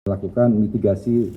Lakukan mitigasi.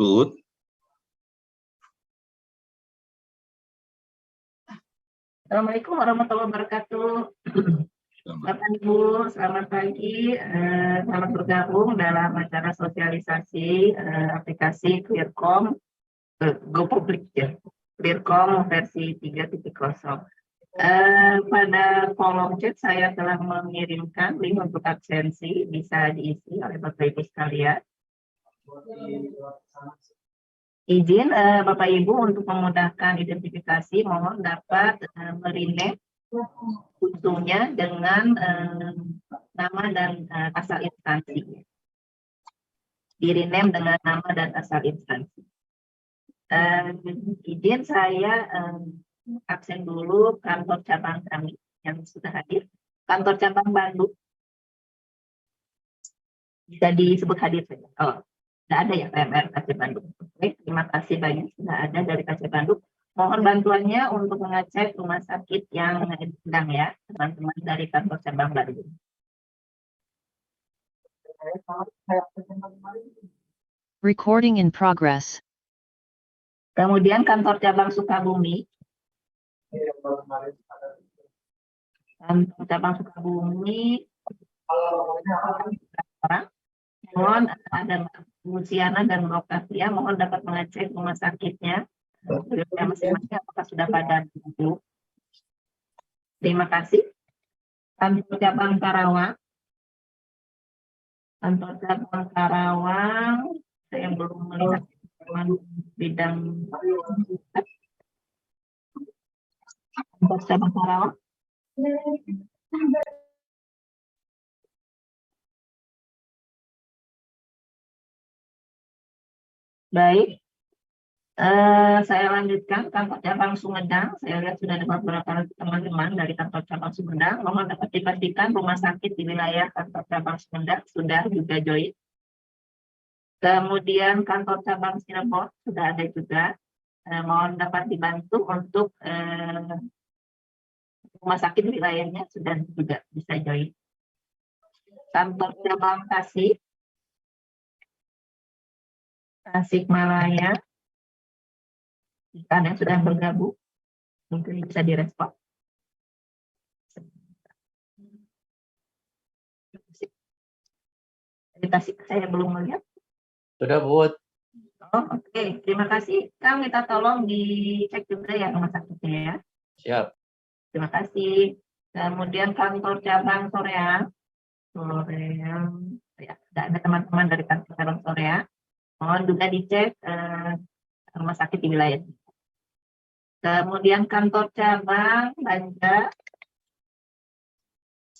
Good. Assalamualaikum warahmatullahi wabarakatuh. Bapak Ibu, selamat pagi. Selamat bergabung dalam acara sosialisasi aplikasi Clearcom Go Public ya. Clearcom versi 3.0. Pada kolom chat saya telah mengirimkan link untuk absensi, bisa diisi oleh Bapak Ibu sekalian. Izin Bapak Ibu untuk memudahkan identifikasi, mohon dapat merename utuhnya dengan nama dan asal instansi. Di-rename dengan nama dan asal instansi. Izin saya absen dulu kantor cabang kami yang sudah hadir. Kantor cabang Bandung. Bisa disebut hadir saja. Oh, tidak ada ya PMR KC Bandung. Oke, terima kasih banyak sudah ada dari KC Bandung. Mohon bantuannya untuk mengecek rumah sakit yang sedang ya, teman-teman dari kantor cabang Bandung. Recording in progress. Kemudian kantor cabang Sukabumi. Kantor cabang Sukabumi. Orang. Mohon ada Luciana dan Brokasia, mohon dapat mengecek rumah sakitnya. Masing-masing apakah sudah pada dulu. Terima kasih. Kantor cabang Karawang. Kantor cabang Karawang, saya belum melihat bidang kantor cabang Karawang. Baik, saya lanjutkan kantor cabang Sumedang. Saya lihat sudah ada beberapa teman-teman dari kantor cabang Sumedang. Mohon dapat dipastikan rumah sakit di wilayah kantor cabang Sumedang sudah juga join. Kemudian kantor cabang Cirebon sudah ada juga. Mohon dapat dibantu untuk rumah sakit wilayahnya sudah juga bisa join. Kantor cabang Tasikmalaya, jika ada yang sudah bergabung, mungkin bisa direspon. Dari Tasik saya belum melihat. Sudah, Bud. Oh, oke. Terima kasih. Kang, minta tolong dicek juga ya rumah sakitnya ya. Siap. Terima kasih. Kemudian kantor cabang Soreang. Soreang. Ya, ada teman-teman dari kantor cabang Soreang. Mohon juga dicek rumah sakit di wilayah. Kemudian kantor cabang Banjar.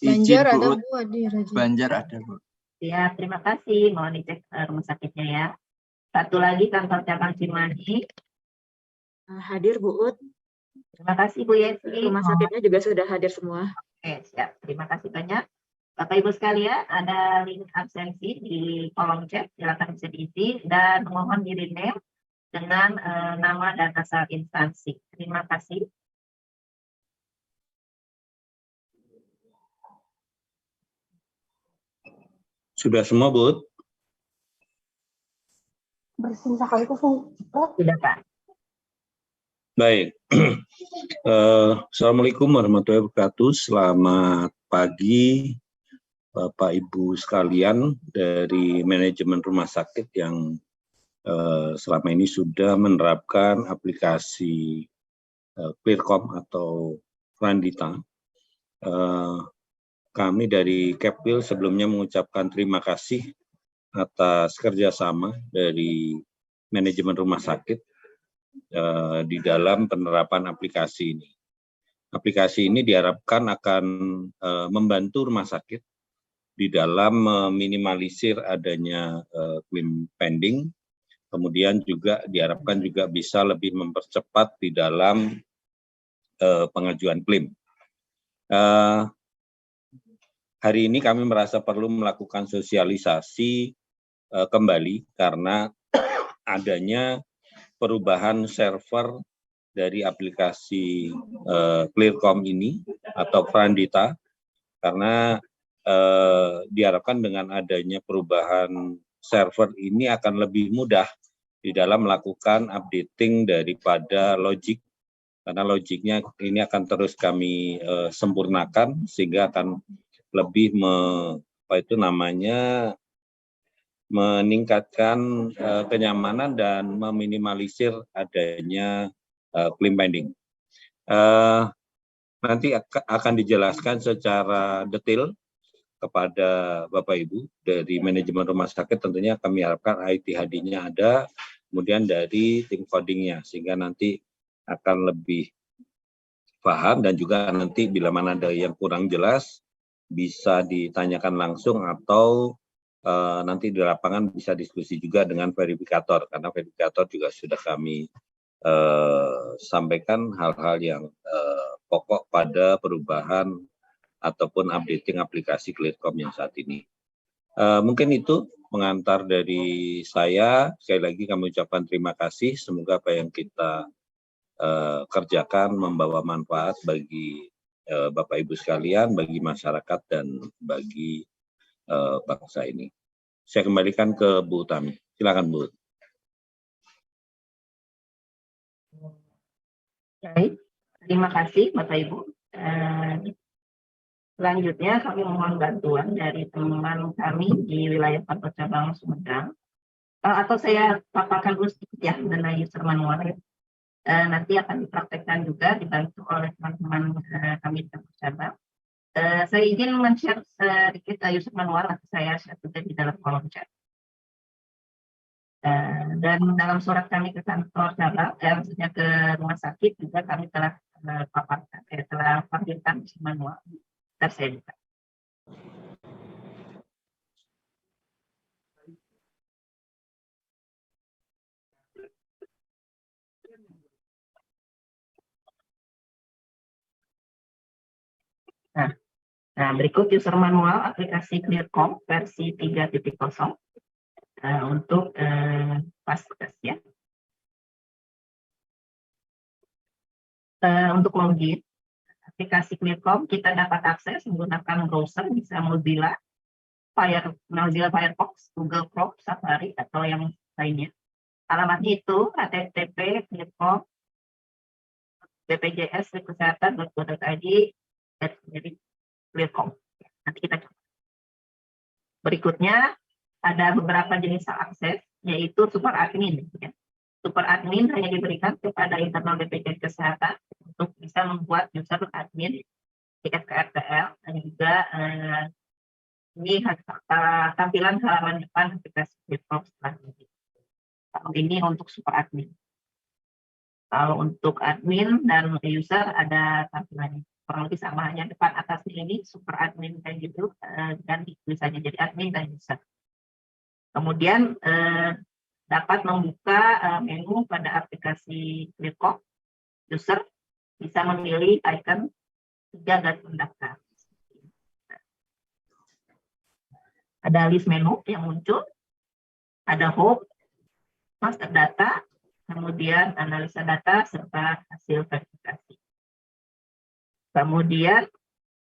Banjar Izin, ada Bu. Bu, hadir aja. Banjar ada, Bu. Ya, terima kasih. Mohon dicek rumah sakitnya ya. Satu lagi kantor cabang Cimahi. Hadir Bu Ut, Terima kasih Bu Yesi. rumah sakitnya juga sudah hadir semua. Oke, siap. Terima kasih banyak. Bapak Ibu sekalian, ada link absensi di kolom chat, silakan bisa diisi dan mohon di rename dengan nama dan asal instansi. Terima kasih. Sudah semua, Bu? Sudah, Pak. Baik. Assalamualaikum warahmatullahi wabarakatuh. Selamat pagi, Bapak Ibu sekalian dari manajemen rumah sakit yang selama ini sudah menerapkan aplikasi Clearcom atau Frandita. Kami dari Kepwil sebelumnya mengucapkan terima kasih atas kerjasama dari manajemen rumah sakit di dalam penerapan aplikasi ini. Aplikasi ini diharapkan akan membantu rumah sakit di dalam meminimalisir adanya klaim pending, kemudian juga diharapkan juga bisa lebih mempercepat di dalam pengajuan klaim. Hari ini kami merasa perlu melakukan sosialisasi kembali karena adanya perubahan server dari aplikasi Clearcom ini atau Frandita, karena diharapkan dengan adanya perubahan server ini akan lebih mudah di dalam melakukan updating daripada logic, karena logiknya ini akan terus kami sempurnakan sehingga akan lebih meningkatkan kenyamanan dan meminimalisir adanya claim pending. Nanti akan dijelaskan secara detail kepada Bapak Ibu dari manajemen rumah sakit. Tentunya kami harapkan ITHD-nya ada, kemudian dari tim codingnya, sehingga nanti akan lebih paham dan juga nanti bila mana ada yang kurang jelas bisa ditanyakan langsung atau nanti di lapangan bisa diskusi juga dengan verifikator, karena verifikator juga sudah kami sampaikan hal-hal yang pokok pada perubahan ataupun updating aplikasi Clearcom yang saat ini. Mungkin itu pengantar dari saya. Sekali lagi kami ucapkan terima kasih. Semoga apa yang kita kerjakan membawa manfaat bagi Bapak Ibu sekalian, bagi masyarakat dan bagi bangsa ini. Saya kembalikan ke Bu Tami. Silakan Bu. Baik, terima kasih Bapak Ibu. Selanjutnya kami mohon bantuan dari teman kami di wilayah kantor cabang Sumedang. Atau saya paparkan dulu sedikit ya mengenai user manual ya. Nanti akan dipraktekkan juga dibantu oleh teman-teman kami di kantor cabang. Saya izin men-share sedikit user manual, nanti saya share juga di dalam kolom chat. Dan dalam surat kami ke kantor cabang, maksudnya ke rumah sakit juga kami telah paparkan, telah tampilkan user manual. Ntar saya buka. Nah, berikut user manual aplikasi Clearcom versi 3.0 untuk Vaskes ya. Untuk login aplikasi Clearcom kita dapat akses menggunakan browser, bisa Mozilla Firefox, Google Chrome, Safari atau yang lainnya. Alamatnya itu http://clearcom bpjs.kesehatan.go.id Clearcom. Nanti kita coba. Berikutnya ada beberapa jenis akses yaitu super admin. Ya. Super admin hanya diberikan kepada internal BPJS Kesehatan untuk bisa membuat user admin di SKRTL dan juga ini tampilan halaman depan aplikasi Flipbox selanjutnya. Kalau ini untuk super admin. Kalau untuk admin dan user ada tampilannya kurang lebih sama, hanya depan atasnya ini super admin dan gitu dan tulisannya jadi admin dan user. Kemudian dapat membuka menu pada aplikasi Flipbox. User bisa memilih icon 3 dan mendaftar. Ada list menu yang muncul, ada home, master data, kemudian analisa data, serta hasil verifikasi. Kemudian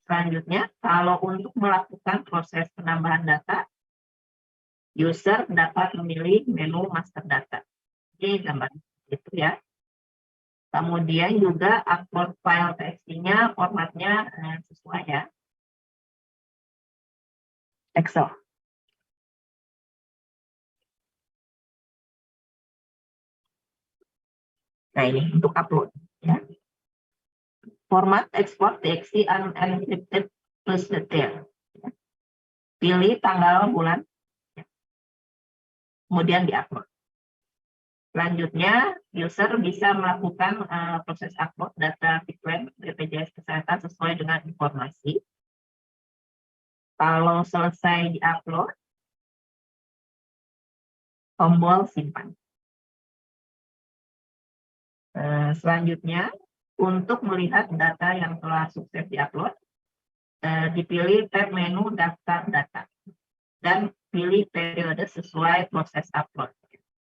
selanjutnya, kalau untuk melakukan proses penambahan data, user dapat memilih menu master data. Ini gambar itu ya. Kemudian juga upload file TXT-nya, formatnya sesuai ya. Excel. Nah ini untuk upload ya. Format export TXT unencrypted plus detail. Ya. Pilih tanggal bulan, ya. Kemudian diupload. Selanjutnya, user bisa melakukan proses upload data klaim BPJS Kesehatan sesuai dengan informasi. Kalau selesai diupload, tombol simpan. Selanjutnya, untuk melihat data yang telah sukses diupload, dipilih tab menu daftar data dan pilih periode sesuai proses upload.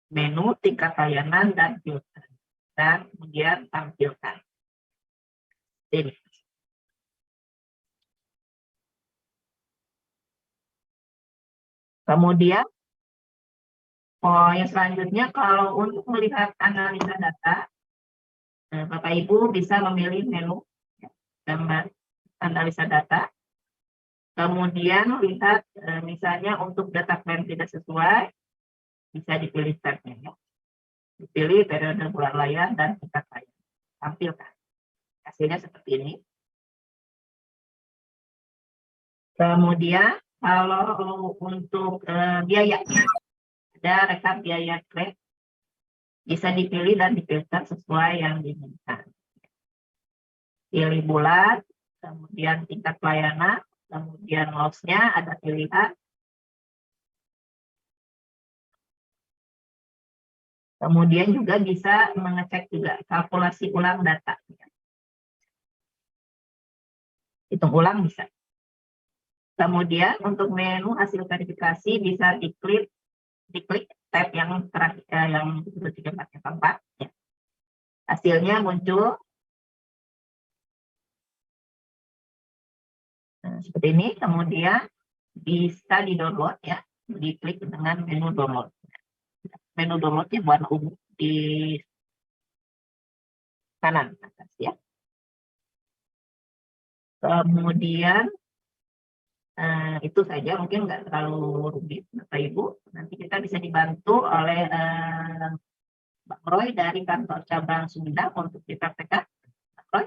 Menu tingkat layanan dan filter, dan kemudian tampilkan. Ini. Kemudian poin selanjutnya, kalau untuk melihat analisa data, Bapak Ibu bisa memilih menu gambar analisa data. Kemudian lihat misalnya untuk data klaim tidak sesuai, bisa dipilih tabnya ya. Dipilih periode bulan layan dan tingkat layan. Tampilkan. Hasilnya seperti ini. Kemudian kalau untuk biaya, ada rekap biaya klaim, bisa dipilih dan difilter sesuai yang diinginkan. Pilih bulan, kemudian tingkat pelayanan, kemudian loss-nya ada pilihan. Kemudian juga bisa mengecek juga kalkulasi ulang data. Hitung ulang bisa. Kemudian untuk menu hasil verifikasi bisa diklik tab yang terakhir yang 3-4 ya. Hasilnya muncul seperti ini, kemudian bisa di-download ya, diklik dengan menu download. Menu downloadnya warna ungu di kanan atas ya. Kemudian itu saja, mungkin nggak terlalu rumit Bapak Ibu. Nanti kita bisa dibantu oleh Mbak Roy dari kantor cabang Sumedang untuk dipraktekkan. Mbak Roy.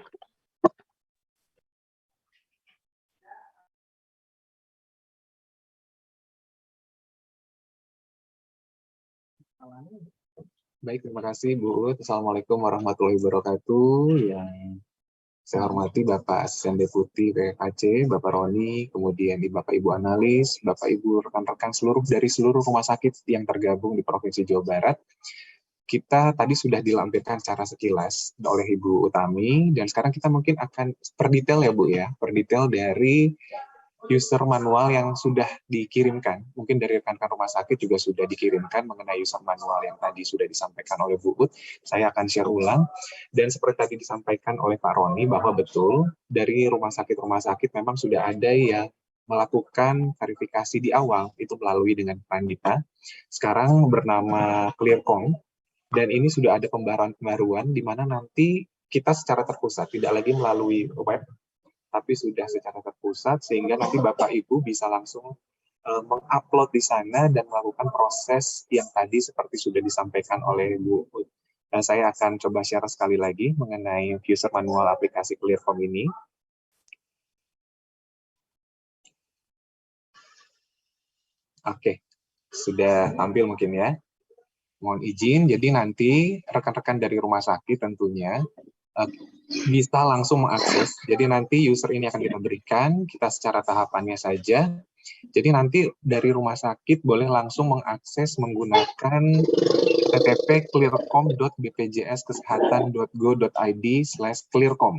Baik, terima kasih Bu. Assalamualaikum warahmatullahi wabarakatuh. Yang saya hormati Bapak Asisten Deputi PKC, Bapak Roni, kemudian Bapak Ibu analis, Bapak Ibu rekan-rekan dari seluruh rumah sakit yang tergabung di Provinsi Jawa Barat. Kita tadi sudah dilampirkan secara sekilas oleh Ibu Utami, dan sekarang kita mungkin akan per detail ya Bu ya, per detail dari user manual yang sudah dikirimkan. Mungkin dari rekan-rekan rumah sakit juga sudah dikirimkan mengenai user manual yang tadi sudah disampaikan oleh Bu Ut. Saya akan share ulang. Dan seperti tadi disampaikan oleh Pak Roni bahwa betul dari rumah sakit memang sudah ada yang melakukan verifikasi di awal, itu melalui dengan Pandita. Sekarang bernama Clearcom. Dan ini sudah ada pembaruan di mana nanti kita secara terpusat, tidak lagi melalui web, tapi sudah secara terpusat, sehingga nanti Bapak Ibu bisa langsung mengupload di sana dan melakukan proses yang tadi seperti sudah disampaikan oleh Bu Ut. Dan saya akan coba share sekali lagi mengenai user manual aplikasi Clearcom ini. Oke, sudah tampil mungkin ya. Mohon izin, jadi nanti rekan-rekan dari rumah sakit tentunya bisa langsung mengakses. Jadi nanti user ini akan kita berikan, kita secara tahapannya saja. Jadi nanti dari rumah sakit boleh langsung mengakses menggunakan http clearcom.bpjskesehatan.go.id/clearcom.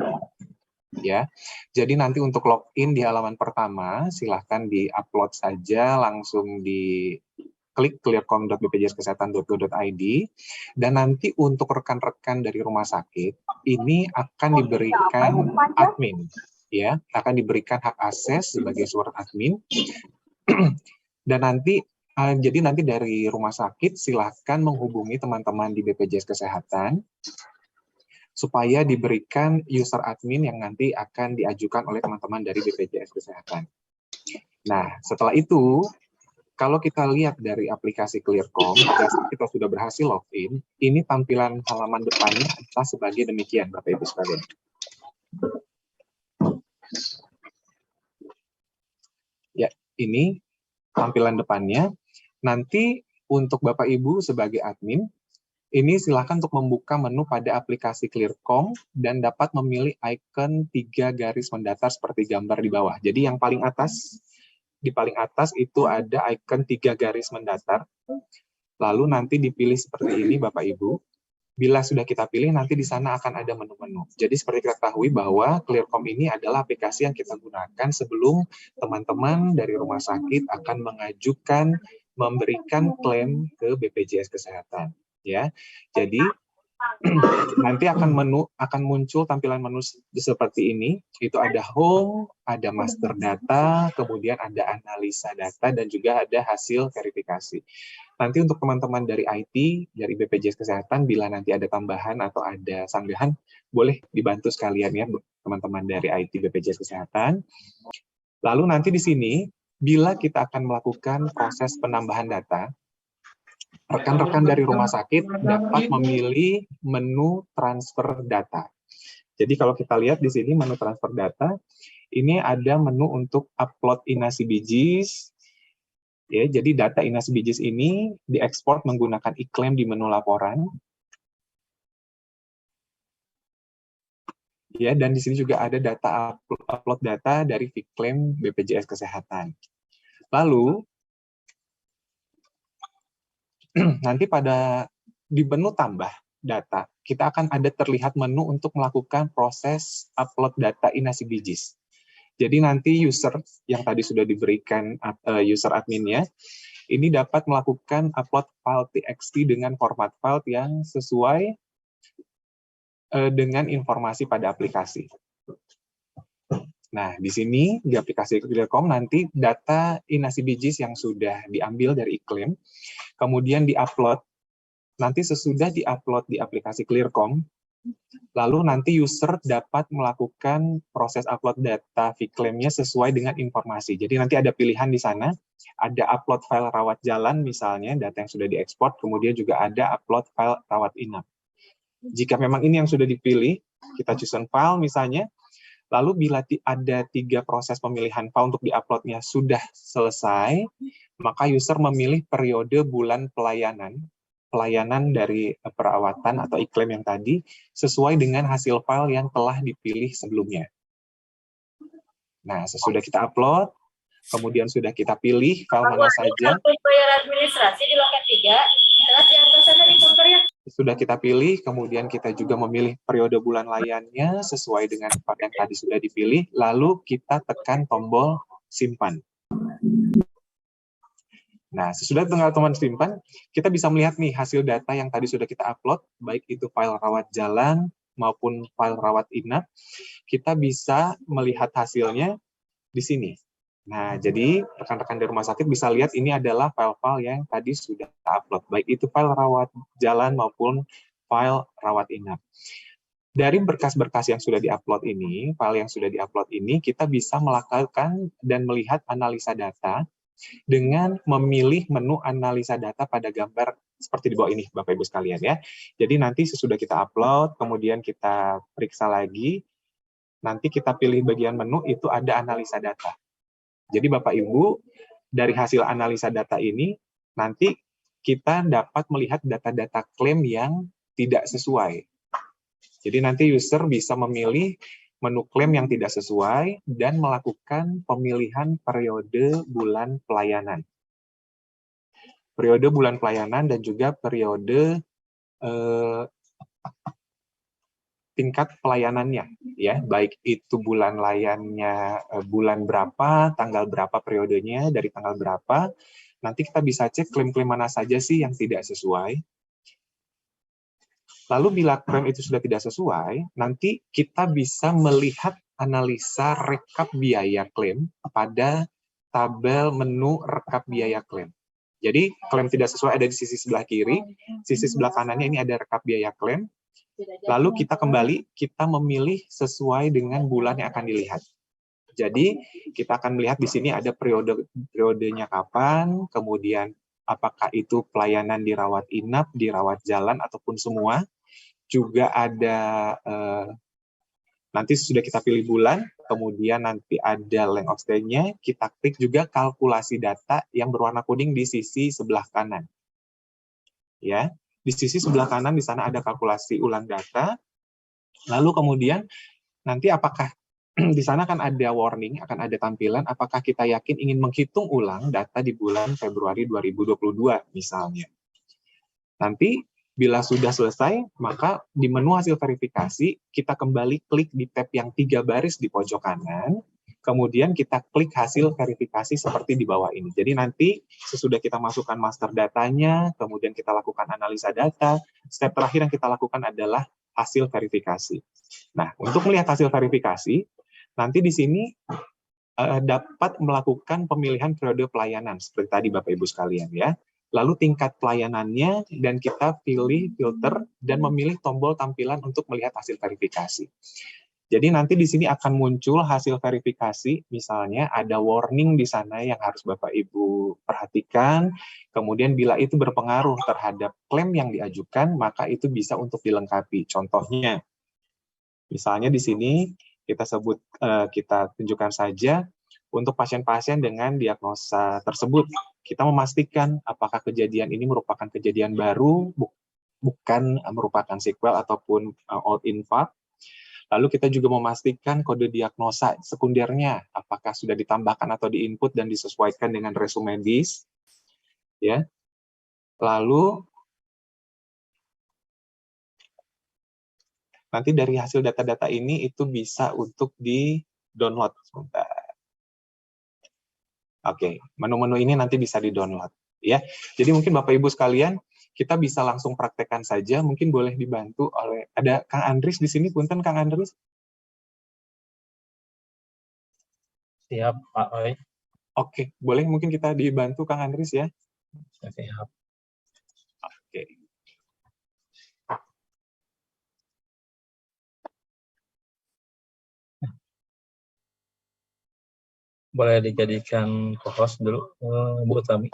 Ya, jadi nanti untuk login di halaman pertama silahkan di-upload saja, langsung di klik clearcom.bpjskesehatan.go.id, dan nanti untuk rekan-rekan dari rumah sakit ini akan diberikan admin, ya, akan diberikan hak akses sebagai surat admin. Dan nanti jadi nanti dari rumah sakit silahkan menghubungi teman-teman di BPJS Kesehatan supaya diberikan user admin yang nanti akan diajukan oleh teman-teman dari BPJS Kesehatan. Nah, setelah itu, kalau kita lihat dari aplikasi Clearcom, pada saat kita sudah berhasil login, ini tampilan halaman depannya adalah sebagai demikian, Bapak Ibu sekalian. Ya, ini tampilan depannya. Nanti untuk Bapak Ibu sebagai admin, ini silakan untuk membuka menu pada aplikasi Clearcom dan dapat memilih icon 3 garis mendatar seperti gambar di bawah. Jadi yang paling atas, di paling atas itu ada icon 3 garis mendatar. Lalu nanti dipilih seperti ini Bapak Ibu. Bila sudah kita pilih, nanti di sana akan ada menu-menu. Jadi seperti kita ketahui bahwa Clearcom ini adalah aplikasi yang kita gunakan sebelum teman-teman dari rumah sakit akan mengajukan, memberikan klaim ke BPJS Kesehatan. Ya, jadi nanti akan muncul tampilan menu seperti ini. Itu ada home, ada master data, kemudian ada analisa data, dan juga ada hasil verifikasi. Nanti untuk teman-teman dari IT, dari BPJS Kesehatan, bila nanti ada tambahan atau ada sanggahan, boleh dibantu sekalian ya teman-teman dari IT BPJS Kesehatan. Lalu nanti di sini, bila kita akan melakukan proses penambahan data, rekan-rekan dari rumah sakit dapat memilih menu transfer data. Jadi kalau kita lihat di sini menu transfer data, ini ada menu untuk upload INASIBIJIS. Ya, jadi data INASIBIJIS ini diekspor menggunakan iklim di menu laporan. Ya, dan di sini juga ada data upload data dari Viclaim BPJS Kesehatan. Lalu nanti di menu tambah data, kita akan ada terlihat menu untuk melakukan proses upload data INASIBIJIS. Jadi nanti user yang tadi sudah diberikan user adminnya, ini dapat melakukan upload file TXT dengan format file yang sesuai dengan informasi pada aplikasi. Nah, di sini di aplikasi Clearcom nanti data INASIBIJIS yang sudah diambil dari iklim, kemudian diupload. Nanti sesudah diupload di aplikasi Clearcom, lalu nanti user dapat melakukan proses upload data Viclaim-nya sesuai dengan informasi. Jadi nanti ada pilihan di sana, ada upload file rawat jalan misalnya, data yang sudah diekspor, kemudian juga ada upload file rawat inap. Jika memang ini yang sudah dipilih, kita chosen file misalnya, lalu bila ada 3 proses pemilihan file untuk diuploadnya sudah selesai, maka user memilih periode bulan pelayanan dari perawatan atau iklim yang tadi, sesuai dengan hasil file yang telah dipilih sebelumnya. Nah, sesudah kita upload, kemudian sudah kita pilih file mana saja. Bayar administrasi di loket 3, telah diantar sana di counternya. Sudah kita pilih, kemudian kita juga memilih periode bulan layannya sesuai dengan file yang tadi sudah dipilih, lalu kita tekan tombol simpan. Nah, sesudah tombol simpan, kita bisa melihat nih hasil data yang tadi sudah kita upload, baik itu file rawat jalan maupun file rawat inap, kita bisa melihat hasilnya di sini. Nah, jadi rekan-rekan dari rumah sakit bisa lihat ini adalah file-file yang tadi sudah kita upload, baik itu file rawat jalan maupun file rawat inap. Dari berkas-berkas yang sudah diupload ini, file yang sudah diupload ini, kita bisa melakukan dan melihat analisa data dengan memilih menu analisa data pada gambar seperti di bawah ini, Bapak Ibu sekalian ya. Jadi nanti sesudah kita upload, kemudian kita periksa lagi, nanti kita pilih bagian menu itu ada analisa data. Jadi Bapak Ibu, dari hasil analisa data ini, nanti kita dapat melihat data-data klaim yang tidak sesuai. Jadi nanti user bisa memilih menu klaim yang tidak sesuai dan melakukan pemilihan periode bulan pelayanan. Periode bulan pelayanan dan juga periode tingkat pelayanannya, ya, baik itu bulan layannya bulan berapa, tanggal berapa periodenya, dari tanggal berapa. Nanti kita bisa cek klaim-klaim mana saja sih yang tidak sesuai. Lalu bila klaim itu sudah tidak sesuai, nanti kita bisa melihat analisa rekap biaya klaim pada tabel menu rekap biaya klaim. Jadi klaim tidak sesuai ada di sisi sebelah kiri, sisi sebelah kanannya ini ada rekap biaya klaim. Lalu kita kembali, kita memilih sesuai dengan bulan yang akan dilihat. Jadi kita akan melihat di sini ada periodenya kapan, kemudian apakah itu pelayanan dirawat inap, dirawat jalan, ataupun semua. Juga ada, nanti sudah kita pilih bulan, kemudian nanti ada length of stay-nya, kita klik juga kalkulasi data yang berwarna kuning di sisi sebelah kanan. Ya, di sisi sebelah kanan di sana ada kalkulasi ulang data, lalu kemudian nanti apakah di sana akan ada warning, akan ada tampilan, apakah kita yakin ingin menghitung ulang data di bulan Februari 2022 misalnya. Nanti bila sudah selesai, maka di menu hasil verifikasi, kita kembali klik di tab yang 3 baris di pojok kanan, kemudian kita klik hasil verifikasi seperti di bawah ini. Jadi nanti sesudah kita masukkan master datanya, kemudian kita lakukan analisa data, step terakhir yang kita lakukan adalah hasil verifikasi. Nah, untuk melihat hasil verifikasi, nanti di sini dapat melakukan pemilihan periode pelayanan, seperti tadi Bapak Ibu sekalian ya. Lalu tingkat pelayanannya, dan kita pilih filter dan memilih tombol tampilan untuk melihat hasil verifikasi. Jadi nanti di sini akan muncul hasil verifikasi, misalnya ada warning di sana yang harus Bapak Ibu perhatikan, kemudian bila itu berpengaruh terhadap klaim yang diajukan, maka itu bisa untuk dilengkapi. Contohnya, misalnya di sini kita tunjukkan saja untuk pasien-pasien dengan diagnosa tersebut. Kita memastikan apakah kejadian ini merupakan kejadian baru, bukan merupakan sequel ataupun old infarct. Lalu kita juga memastikan kode diagnosa sekundernya, apakah sudah ditambahkan atau diinput dan disesuaikan dengan resume medis. Ya. Lalu nanti dari hasil data-data ini itu bisa untuk di-download. Sebentar. Oke, menu-menu ini nanti bisa di-download. Ya. Jadi mungkin Bapak Ibu sekalian, kita bisa langsung praktekkan saja. Mungkin boleh dibantu oleh, ada Kang Andris di sini, punten Kang Andris. Siap, Pak Roy. Oke, boleh mungkin kita dibantu Kang Andris ya. Siap. Oke. Boleh dijadikan co-host dulu, Bu Tami.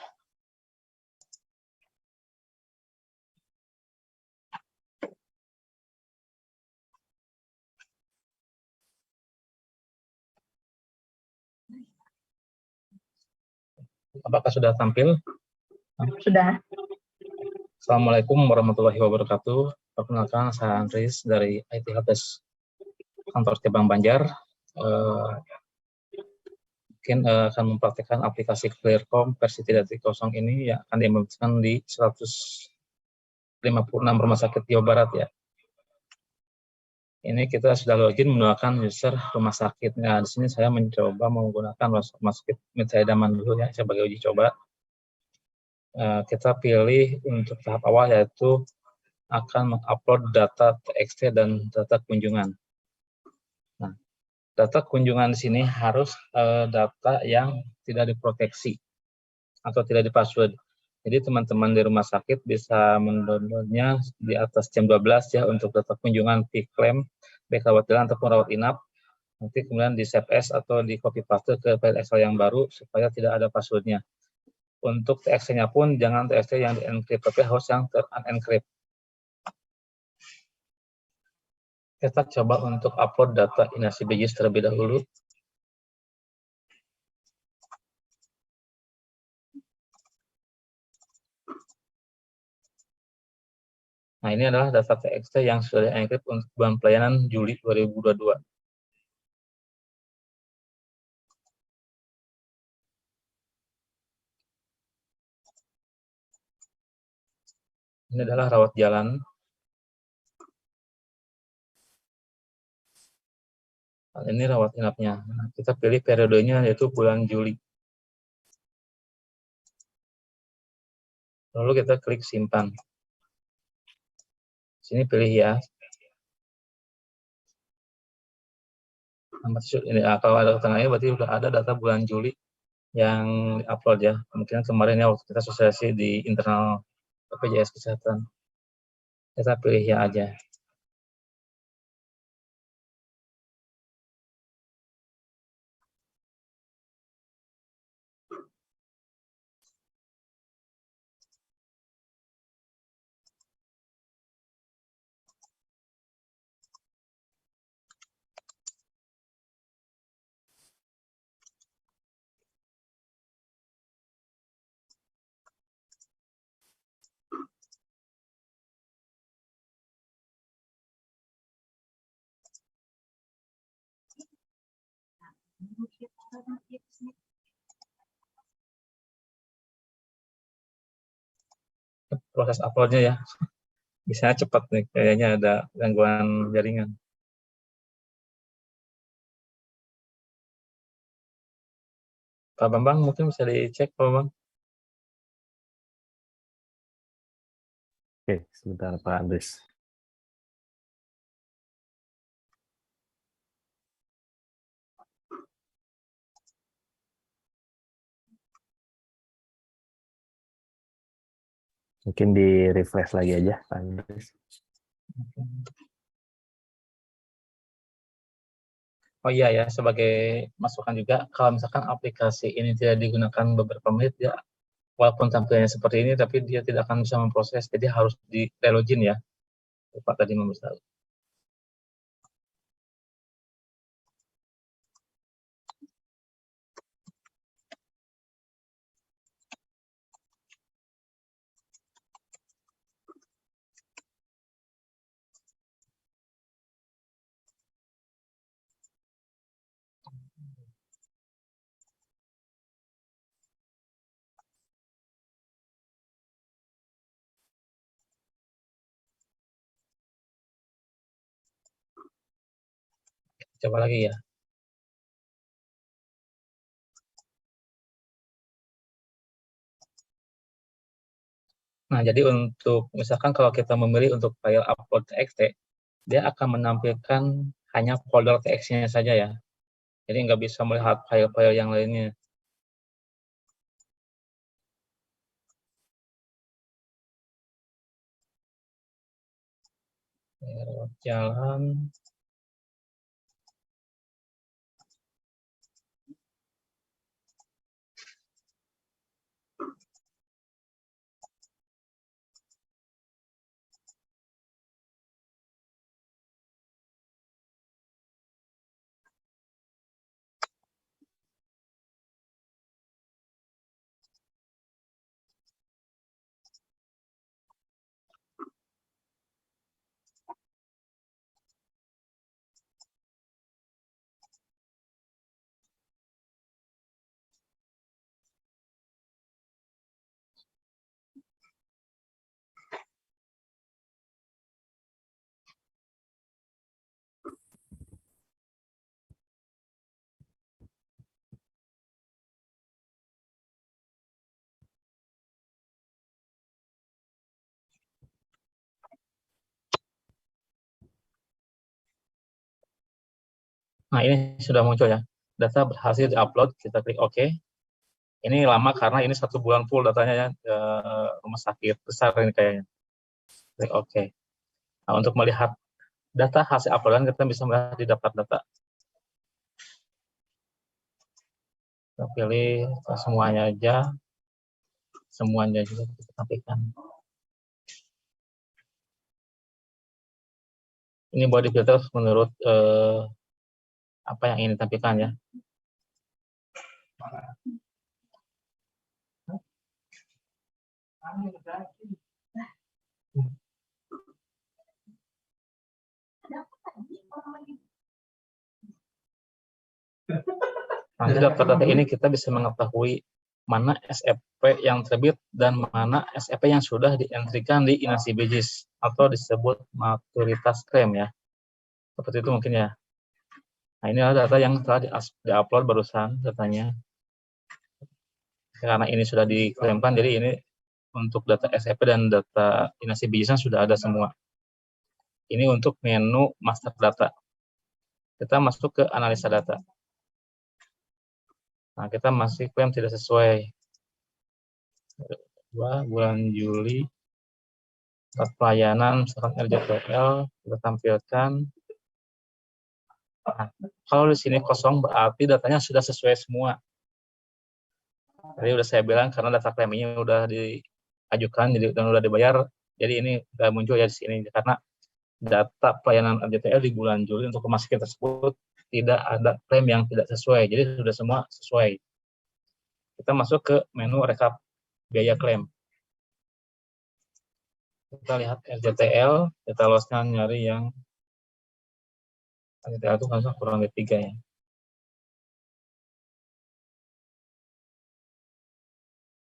Apakah sudah tampil? Sudah. Assalamualaikum warahmatullahi wabarakatuh. Perkenalkan, saya Andris dari IT Helpdesk kantor cabang Banjar. Mungkin akan mempraktikkan aplikasi Clearcom versi 3.0 ini yang akan diimplementasikan di 156 rumah sakit Jawa Barat ya. Ini kita sudah login menggunakan user rumah sakit. Nah, di sini saya mencoba menggunakan rumah sakit Mitra Idaman dulu ya sebagai uji coba. Kita pilih untuk tahap awal yaitu akan mengupload data TXT dan data kunjungan. Nah, data kunjungan di sini harus data yang tidak diproteksi atau tidak dipassword. Jadi teman-teman di rumah sakit bisa mendownloadnya di atas jam 12 ya untuk data kunjungan, klaim, baik rawat jalan ataupun rawat inap. Nanti kemudian di save as atau di copy paste ke file Excel yang baru supaya tidak ada passwordnya. Untuk TXT-nya pun jangan TXT yang di-encrypt, tapi harus yang ter-unencrypt. Kita coba untuk upload data Inasi BJS terlebih dahulu. Nah, ini adalah data TXT yang sudah di-encrypt untuk bulan pelayanan Juli 2022. Ini adalah rawat jalan. Nah, ini rawat inapnya. Nah, kita pilih periodenya yaitu bulan Juli. Lalu kita klik simpan. Sini pilih ya. Ini kalau ada tengahnya berarti sudah ada data bulan Juli yang diupload ya. Kemungkinan kemarin ya waktu kita sosialisasi di internal BPJS Kesehatan. Kita pilih ya aja. Proses uploadnya ya. Bisa cepat nih, kayaknya ada gangguan jaringan. Pak Bambang mungkin bisa dicek, Pak Bambang. Oke, sebentar Pak Andres. Mungkin di refresh lagi aja, Pak Andres. Oh iya ya, sebagai masukan juga, kalau misalkan aplikasi ini tidak digunakan beberapa menit, ya, walaupun tampilnya seperti ini, tapi dia tidak akan bisa memproses, jadi harus di relogin ya. Pak tadi memberitahu. Coba lagi ya. Nah, jadi untuk, misalkan kalau kita memilih untuk file upload TXT, dia akan menampilkan hanya folder TXT-nya saja ya. Jadi nggak bisa melihat file-file yang lainnya. Rawat jalan. Nah, ini sudah muncul ya. Data berhasil diupload, kita klik OK. Ini lama karena ini 1 bulan full datanya ya, rumah sakit besar ini kayaknya. Klik OK. Nah, untuk melihat data hasil uploadan, kita bisa melihat di daftar data. pilih semuanya aja. Semuanya juga kita tampilkan. Ini body filter menurut apa yang ingin ditampilkan ya. Nanti data-data ini kita bisa mengetahui mana SEP yang terbit dan mana SEP yang sudah dientrikan di Inasi BJIS atau disebut maturitas klaim ya. Seperti itu mungkin ya. Nah, ini adalah data yang telah di-upload barusan datanya. Karena ini sudah diklaimkan, jadi ini untuk data SEP dan data Inasi BJIS sudah ada semua. Ini untuk menu master data. Kita masuk ke analisa data. Nah, kita masih klaim tidak sesuai. Bulan Juli, pelayanan, misalkan RJTL, kita tampilkan. Nah, kalau di sini kosong, berarti datanya sudah sesuai semua. Tadi udah saya bilang, karena data klaim ini udah diajukan dan udah dibayar, jadi ini udah muncul ya di sini. Karena data pelayanan RJTL di bulan Juli untuk rumah sakit tersebut tidak ada klaim yang tidak sesuai, jadi sudah semua sesuai. Kita masuk ke menu rekap biaya klaim. Kita lihat RJTL, data loss-nya nyari yang RJTL itu langsung kurang lebih 3 ya.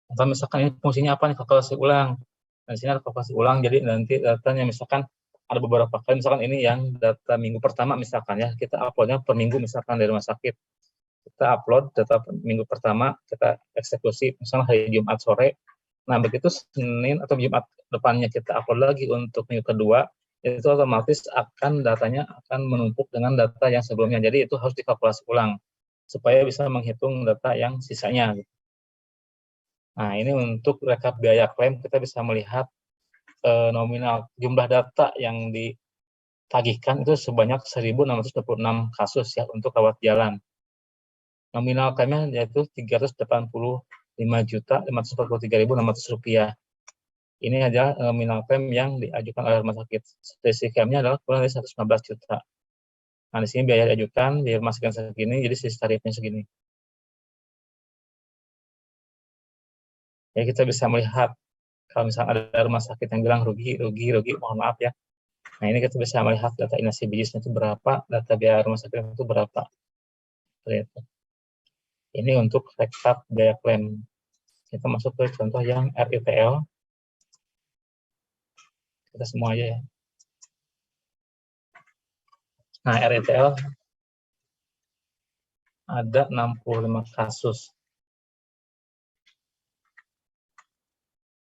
Atau misalkan ini fungsinya apa nih, kalkulasi ulang. Nah, di sini ada kalkulasi ulang, jadi nanti datanya misalkan ada beberapa kali, misalkan ini yang data minggu pertama misalkan ya, kita uploadnya per minggu misalkan dari rumah sakit. Kita upload data minggu pertama, kita eksekusi misalnya hari Jumat sore. Nah, begitu Senin atau Jumat depannya kita upload lagi untuk minggu kedua, itu otomatis akan datanya akan menumpuk dengan data yang sebelumnya. Jadi itu harus dikalkulasi ulang supaya bisa menghitung data yang sisanya. Nah, ini untuk rekap biaya klaim kita bisa melihat nominal jumlah data yang ditagihkan itu sebanyak 1.626 kasus ya untuk rawat jalan. Nominal klaimnya yaitu Rp385.543.600. Ini adalah nominal klaim yang diajukan oleh rumah sakit. Selisih klaimnya adalah kurang dari 115 juta. Nah, di sini biaya diajukan di rumah sakit segini, jadi selisih tarifnya segini. Ya, kita bisa melihat kalau misalnya ada rumah sakit yang bilang rugi, mohon maaf ya. Nah, ini kita bisa melihat data Inasi BJIS itu berapa, data biaya rumah sakit itu berapa. Ini untuk rekap biaya klaim. Kita masuk ke contoh yang RITL. Kita semua aja ya. Nah, RITL ada 65 kasus.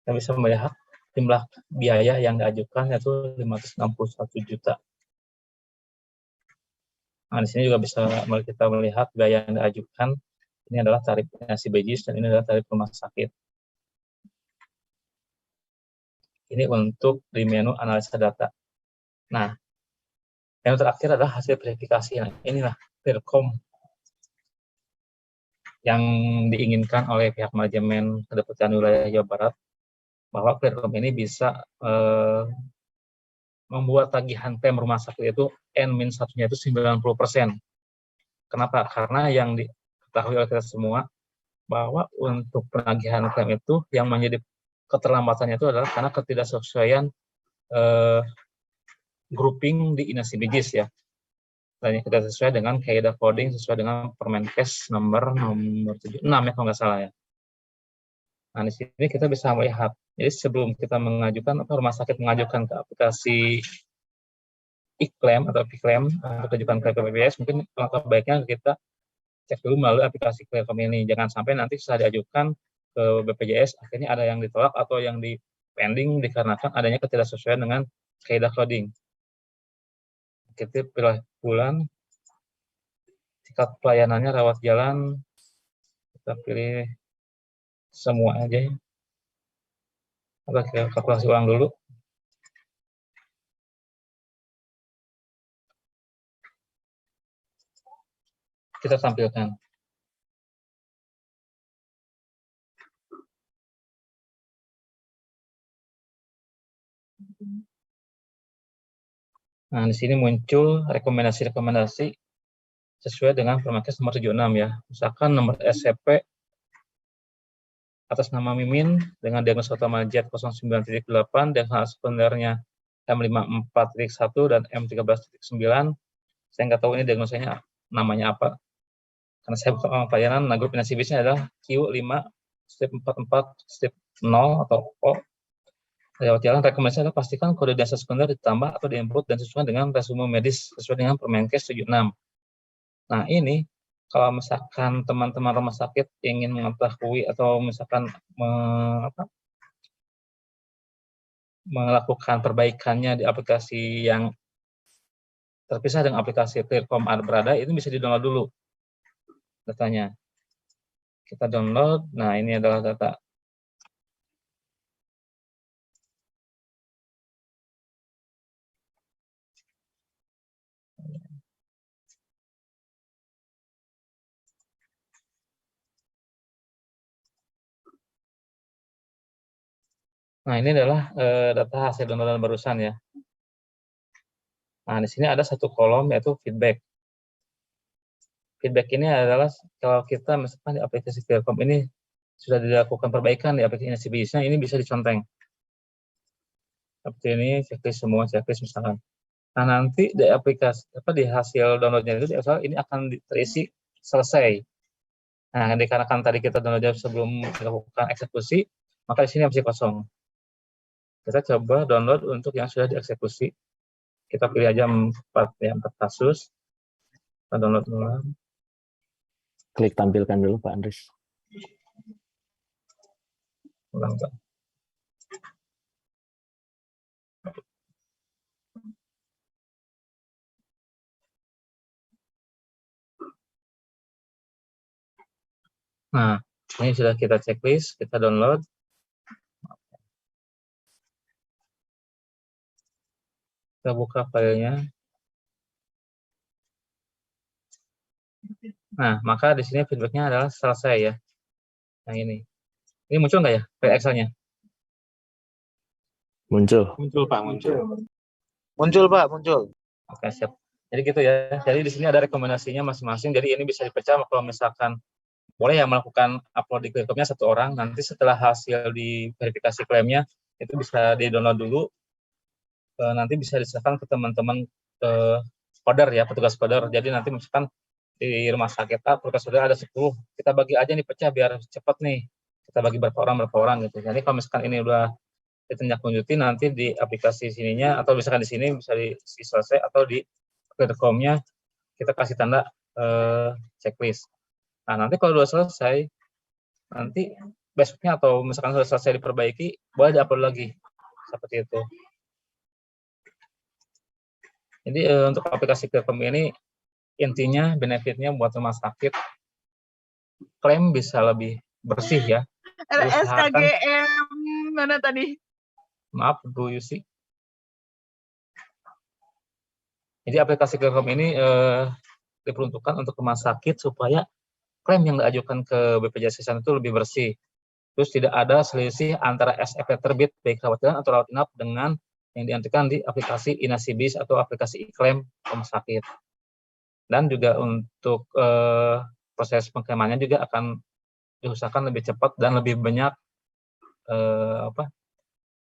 Kita bisa melihat jumlah biaya yang diajukan yaitu 561 juta. Nah, di sini juga bisa kita melihat biaya yang diajukan. Ini adalah tarif Inasi BJIS dan ini adalah tarif rumah sakit. Ini untuk di menu analisa data. Nah, yang terakhir adalah hasil verifikasi. Nah, inilah Perkom yang diinginkan oleh pihak manajemen Kedeputian Wilayah Jawa Barat, bahwa Perkom ini bisa membuat tagihan klaim rumah sakit itu N-1-nya itu 90%. Kenapa? Karena yang diketahui oleh kita semua, bahwa untuk penagihan klaim itu yang menjadi keterlambatannya itu adalah karena ketidaksesuaian grouping di Inasi BJIS ya. Dan yang tidak sesuai dengan kaidah coding sesuai dengan Permenkes nomor 76 ya kalau nggak salah ya. Nah, di sini kita bisa melihat. Jadi sebelum kita mengajukan atau rumah sakit mengajukan ke aplikasi e-claim atau P-claim untuk ajukan klaim ke BPJS, mungkin langkah baiknya kita cek dulu melalui aplikasi klaim ini. Jangan sampai nanti setelah diajukan ke BPJS akhirnya ada yang ditolak atau yang di pending dikarenakan adanya ketidaksesuaian dengan kaidah coding. Kita pilih bulan, tingkat pelayanannya rawat jalan, kita pilih semua aja ya. Kita kalkulasi ulang dulu. Kita tampilkan. Nah, di sini muncul rekomendasi-rekomendasi sesuai dengan Permenkes nomor 76 ya. Misalkan nomor SCP atas nama Mimin dengan diagnosa utama Z09.8 dan hal sekundernya M54.1 dan M13.9. Saya nggak tahu ini diagnosanya namanya apa. Karena saya bukan orang pelayanan, nah grup inasibisnya adalah Q5-44-0 atau O. Lewat jalan rekomendasi adalah pastikan kode dasar sekunder ditambah atau diinput dan sesuai dengan resume medis sesuai dengan Permenkes 76. Nah ini kalau misalkan teman-teman rumah sakit ingin mengetahui atau misalkan melakukan perbaikannya di aplikasi yang terpisah dengan aplikasi Clearcom berada, itu bisa di-download dulu datanya. Kita download, nah ini adalah data. Nah, ini adalah data hasil downloadan barusan ya. Nah, di sini ada satu kolom yaitu feedback. Feedback ini adalah kalau kita misalkan di aplikasi Clearcom ini sudah dilakukan perbaikan di aplikasi inasibisnya, ini bisa diconteng. Seperti ini, checklist semua, checklist misalkan. Nah, nanti di aplikasi di hasil downloadnya itu ini akan terisi selesai. Nah, dikarenakan tadi kita downloadnya sebelum dilakukan eksekusi, maka di sini masih kosong. Kita coba download untuk yang sudah dieksekusi. Kita pilih aja 4 kasus. Kita download dulu. Klik tampilkan dulu Pak Andris. Ulang, Pak. Nah, ini sudah kita checklist, kita download. Kita buka filenya. Nah, maka di sini feedbacknya adalah selesai ya. Nah ini muncul nggak ya file Excel-nya? Muncul. Muncul Pak, muncul. Muncul Pak, muncul. Oke, siap. Jadi gitu ya. Jadi di sini ada rekomendasinya masing-masing. Jadi ini bisa dipecah kalau misalkan boleh ya melakukan upload di Clearcom-nya 1 orang. Nanti setelah hasil di verifikasi klaimnya itu bisa di-download dulu. Nanti bisa diserahkan ke teman-teman koder ya, petugas koder. Jadi nanti misalkan di rumah sakit petugas koder ada 10, kita bagi aja nih pecah biar cepat nih. Kita bagi berapa orang gitu. Jadi kalau misalkan ini udah ditindaklanjuti nanti di aplikasi sininya atau misalkan di sini bisa selesai atau di Clearcom-nya kita kasih tanda checklist. Nah, nanti kalau udah selesai, nanti besoknya atau misalkan sudah selesai diperbaiki, boleh di-upload lagi. Seperti itu. Jadi untuk aplikasi Clearcom ini intinya benefitnya buat rumah sakit klaim bisa lebih bersih ya. SKGM mana tadi? Maaf Bu Yusi. Jadi aplikasi Clearcom ini diperuntukkan untuk rumah sakit supaya klaim yang diajukan ke BPJS Kesehatan itu lebih bersih. Terus tidak ada selisih antara SPP terbit baik kekhawatiran atau rawat inap dengan yang diantikan di aplikasi Inasibis atau aplikasi e-klaim rumah sakit. Dan juga untuk proses pengklaimannya juga akan diusahakan lebih cepat dan lebih banyak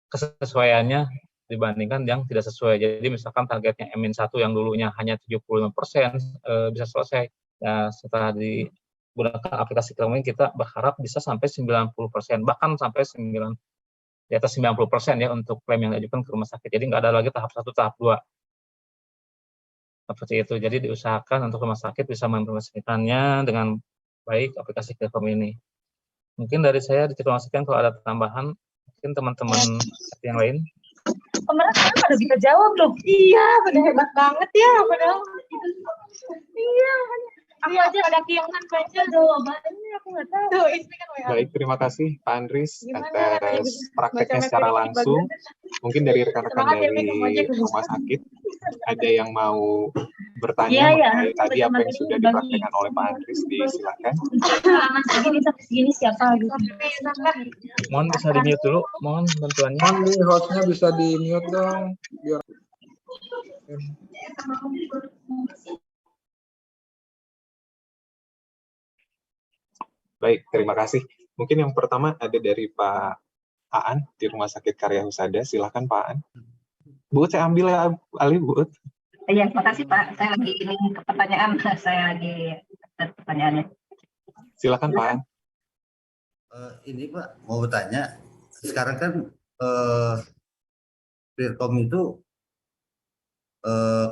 kesesuaiannya dibandingkan yang tidak sesuai. Jadi misalkan targetnya M-1 yang dulunya hanya 75% bisa selesai. Ya, setelah digunakan aplikasi Clearcom ini kita berharap bisa sampai 90%, bahkan sampai di atas 90% ya untuk klaim yang diajukan ke rumah sakit. Jadi nggak ada lagi tahap 1, tahap 2. Seperti itu. Jadi diusahakan untuk rumah sakit bisa mengimplementasikannya dengan baik aplikasi Clearcom ini. Mungkin dari saya diinformasikan kalau ada tambahan, mungkin teman-teman yang lain. Kemarin saya pada bisa jawab loh. Iya, pada hebat banget ya. Padahal iya, aku aja pada kiangan baca jawabannya, aku nggak tahu. Baik, terima kasih Pak Andris atas prakteknya secara langsung. Mungkin dari rekan-rekan dari rumah sakit ada yang mau bertanya mengenai tadi apa yang sudah dipraktekkan oleh Pak Andris, disilakan. Segini sampai segini siapa gitu. Mohon bisa di-mute dulu, mohon bantuannya. Mohon nih hostnya bisa di-mute dong. Biar Baik, terima kasih. Mungkin yang pertama ada dari Pak Aan di Rumah Sakit Karya Husada. Silakan Pak Aan. Bu, saya ambil ya, Ali, Bu. Iya, makasih Pak. Saya lagi ini ke pertanyaan. Saya lagi ada pertanyaannya. Silakan Pak Aan. Ini Pak, mau bertanya. Sekarang kan Clearcom itu,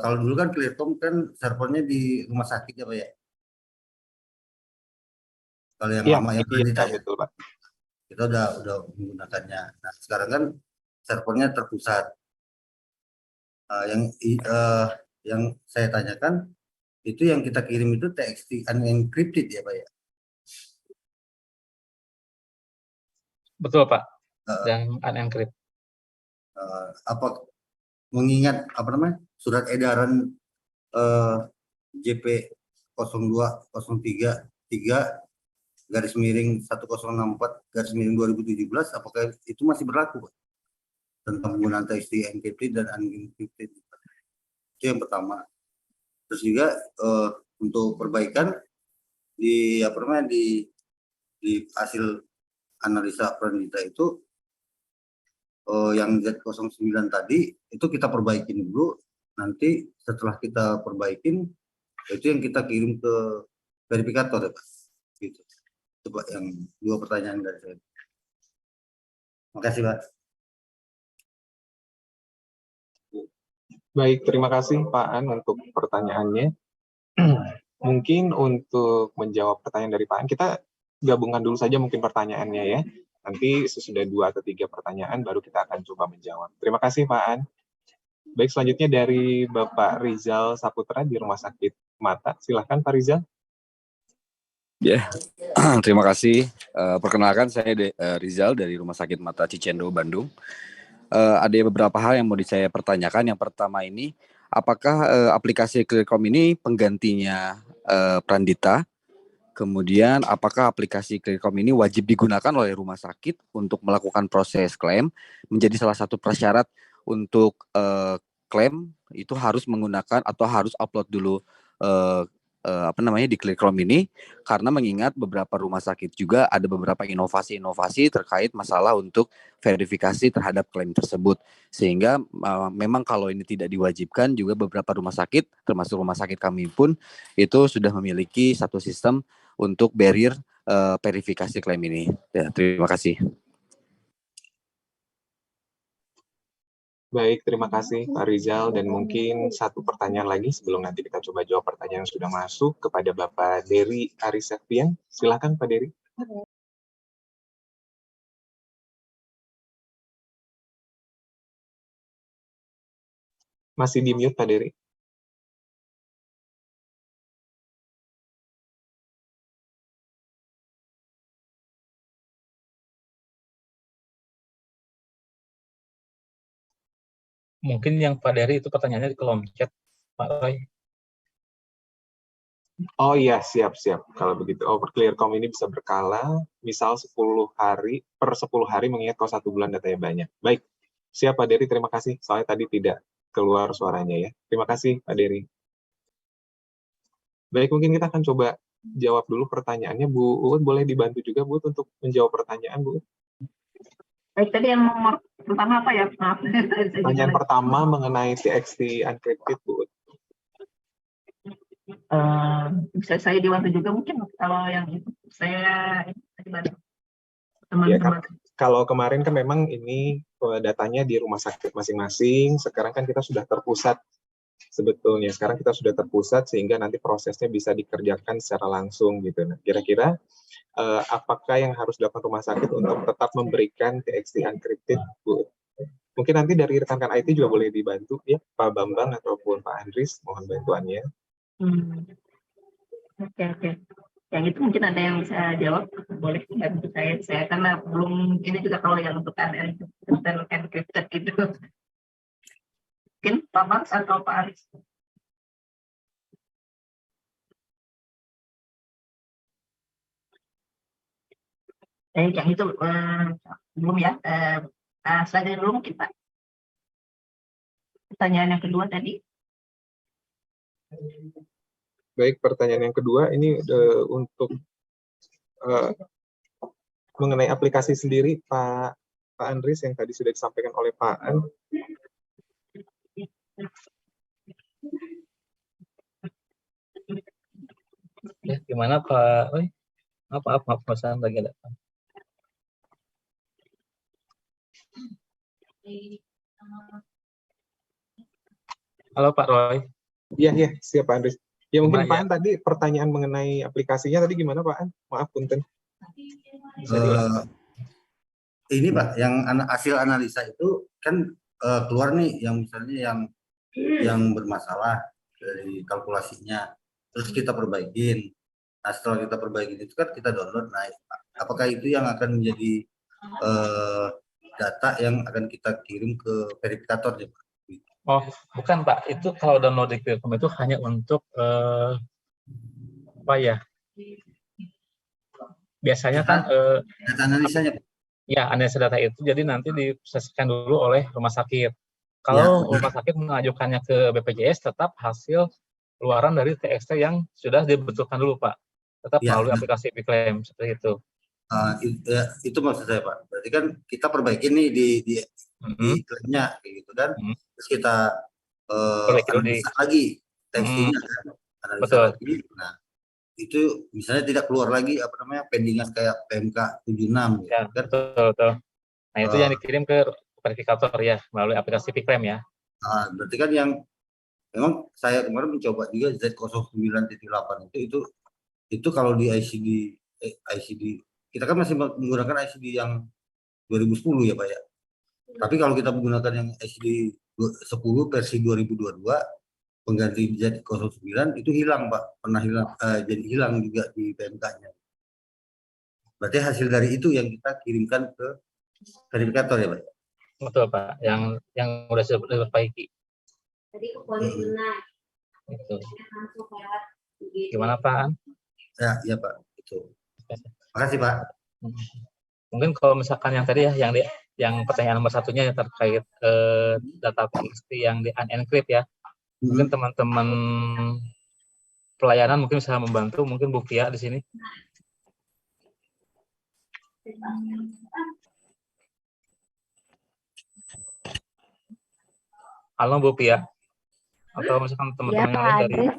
kalau dulu kan Clearcom kan servernya di rumah sakit ya Pak ya? Kalau yang lama yang Prandita ya, betul Pak. kita udah menggunakannya. Nah sekarang kan servernya terpusat. Yang saya tanyakan itu yang kita kirim itu TXT unencrypted ya Pak ya? Betul Pak, yang unencrypted. Apa mengingat apa namanya surat edaran JP 0203/1064/2017, apakah itu masih berlaku Pak? Tentang penggunaan TXT encrypted dan unencrypted. Itu yang pertama. Terus juga untuk perbaikan di apa namanya di hasil analisa Prandita itu yang Z09 tadi itu kita perbaikin dulu, nanti setelah kita perbaikin itu yang kita kirim ke verifikator ya Pak. Gitu. Coba yang dua pertanyaan dari saya. Makasih Pak. Baik, terima kasih Pak An untuk pertanyaannya. Mungkin untuk menjawab pertanyaan dari Pak An, kita gabungkan dulu saja mungkin pertanyaannya ya. Nanti sesudah 2 atau 3 pertanyaan baru kita akan coba menjawab. Terima kasih Pak An. Baik, selanjutnya dari Bapak Rizal Saputra di Rumah Sakit Mata. Silahkan Pak Rizal. Ya, terima kasih. Perkenalkan saya Rizal dari Rumah Sakit Mata Cicendo, Bandung. Ada beberapa hal yang mau saya pertanyakan. Yang pertama ini, apakah aplikasi Clearcom ini penggantinya Prandita? Kemudian, apakah aplikasi Clearcom ini wajib digunakan oleh rumah sakit untuk melakukan proses klaim? Menjadi salah satu prasyarat untuk klaim itu harus menggunakan atau harus upload dulu di Clearcom ini, karena mengingat beberapa rumah sakit juga ada beberapa inovasi-inovasi terkait masalah untuk verifikasi terhadap klaim tersebut, sehingga memang kalau ini tidak diwajibkan juga beberapa rumah sakit termasuk rumah sakit kami pun itu sudah memiliki satu sistem untuk barrier verifikasi klaim ini. Ya, terima kasih. Baik, terima kasih Pak Rizal. Dan mungkin satu pertanyaan lagi sebelum nanti kita coba jawab pertanyaan yang sudah masuk kepada Bapak Dery Arisepian. Silakan Pak Dery. Masih di mute Pak Dery. Mungkin yang Pak Dery itu pertanyaannya di kolom chat, Pak Roy. Oh iya, siap. Kalau begitu, Clearcom ini bisa berkala, misal 10 hari, per 10 hari mengingat kalau 1 bulan datanya banyak. Baik, siap Pak Dery, terima kasih. Soalnya tadi tidak keluar suaranya ya. Terima kasih Pak Dery. Baik, mungkin kita akan coba jawab dulu pertanyaannya. Bu Uut, boleh dibantu juga Bu untuk menjawab pertanyaan Bu? Baik, tadi yang nomor pertama apa ya? Maaf. Pertanyaan pertama mengenai TXT unencrypted Bu Uut. Bisa saya dibantu juga mungkin kalau yang itu saya dibantu Ya, teman-teman. kalau kemarin kan memang ini datanya di rumah sakit masing-masing, sekarang kan kita sudah terpusat sebetulnya. Sekarang kita sudah terpusat sehingga nanti prosesnya bisa dikerjakan secara langsung gitu. Nah, kira-kira apakah yang harus dilakukan rumah sakit untuk tetap memberikan TXT unencrypted Bu? Mungkin nanti dari rekan-rekan IT juga boleh dibantu ya, Pak Bambang ataupun Pak Andris, mohon bantuannya. Oke. Yang itu mungkin ada yang bisa jawab, boleh bantu saya karena belum ini juga kalau yang untuk unencrypted itu. Mungkin Pak Max atau Pak Aris. Yang itu belum ya. Selanjutnya dulu mungkin Pak. Pertanyaan yang kedua tadi. Baik, pertanyaan yang kedua ini untuk mengenai aplikasi sendiri, Pak Andris, yang tadi sudah disampaikan oleh Pak An. Ya, gimana Pak? Maaf, pesan lagi ada. Halo Pak Roy. Iya, siap Pak Andris. Ya mungkin Gimana, Pak An tadi pertanyaan mengenai aplikasinya tadi gimana Pak An? Maaf punten. Ini Pak, yang hasil analisa itu kan keluar nih yang misalnya yang bermasalah dari kalkulasinya, terus kita perbaikin. Nah setelah kita perbaikin itu kan kita download. Nah apakah itu yang akan menjadi data yang akan kita kirim ke verifikator ya Pak? Oh, bukan Pak. Itu kalau download di Quilcom itu hanya untuk apa ya? Biasanya kan data analisanya Pak. Ya, analisa data itu jadi nanti diproseskan dulu oleh rumah sakit. Kalau rumah sakit mengajukannya ke BPJS, tetap hasil keluaran dari TXT yang sudah dibetulkan dulu Pak. Tetap melalui aplikasi Piklaim seperti itu. Itu maksud saya Pak. Berarti kan kita perbaikin nih di klaimnya gitu kan. Terus kita analisa lagi tekstilnya kan. Analisa lagi. Nah, itu misalnya tidak keluar lagi pendingan kayak PMK 76 ya, kan? Betul. Nah, itu yang dikirim ke verifikator ya melalui aplikasi Piklaim ya. Berarti kan yang memang saya kemarin mencoba juga Z09.8 itu kalau di ICD kita kan masih menggunakan ICD yang 2010 ya Pak ya. Tapi kalau kita menggunakan yang ICD 10 versi 2022 pengganti Z09 itu hilang Pak, pernah hilang, jadi hilang juga di PMK-nya. Berarti hasil dari itu yang kita kirimkan ke verifikator ya Pak? Betul Pak, yang sudah diperbaiki. Itu. Gimana Pak? Ya Pak, itu. Makasih Pak. Mungkin kalau misalkan yang tadi ya, yang pertanyaan nomor satunya yang terkait data TXT yang di unencrypt ya, mungkin teman-teman pelayanan mungkin bisa membantu, mungkin Bu Pia di sini. Halo Bu Pia. Atau misalkan teman-teman yang lain dari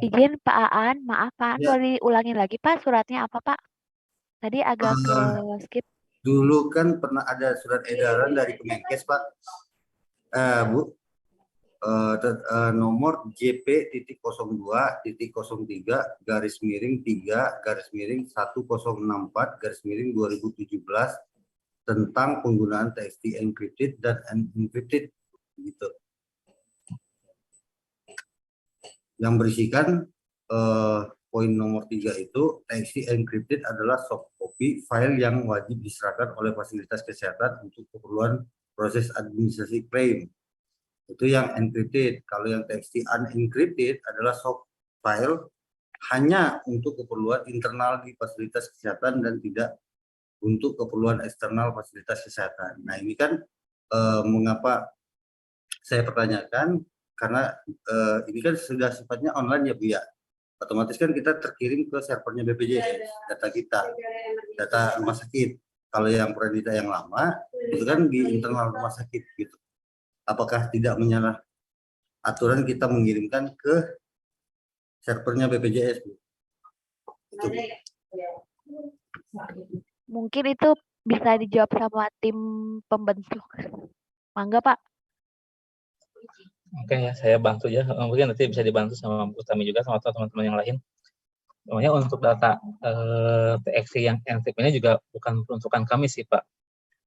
izin Pak Aan, maaf Pak Aan, boleh diulangin lagi Pak suratnya apa Pak? Tadi agak skip. Dulu kan pernah ada surat edaran dari Kemenkes Pak, Bu, nomor JP.03/3/1064/2017 tentang penggunaan TXT encrypted dan unencrypted gitu. Yang berisikan poin nomor 3 itu TXT encrypted adalah soft copy file yang wajib diserahkan oleh fasilitas kesehatan untuk keperluan proses administrasi klaim. Itu yang encrypted. Kalau yang TXT unencrypted adalah soft file hanya untuk keperluan internal di fasilitas kesehatan dan tidak untuk keperluan eksternal fasilitas kesehatan. Nah ini kan mengapa saya pertanyakan, karena ini kan sudah sifatnya online ya Bu ya. Otomatis kan kita terkirim ke servernya BPJS, data kita, data rumah sakit. Kalau yang Pradita yang lama, itu kan di internal rumah sakit gitu. Apakah tidak menyalah aturan kita mengirimkan ke servernya BPJS? Bu? Itu, Bu. Mungkin itu bisa dijawab sama tim pembentuk. Mangga Pak. Oke ya, saya bantu ya. Mungkin nanti bisa dibantu sama Bu Tami juga sama teman-teman yang lain. Namanya untuk data TXT yang encrypt ini juga bukan peruntukan kami sih Pak.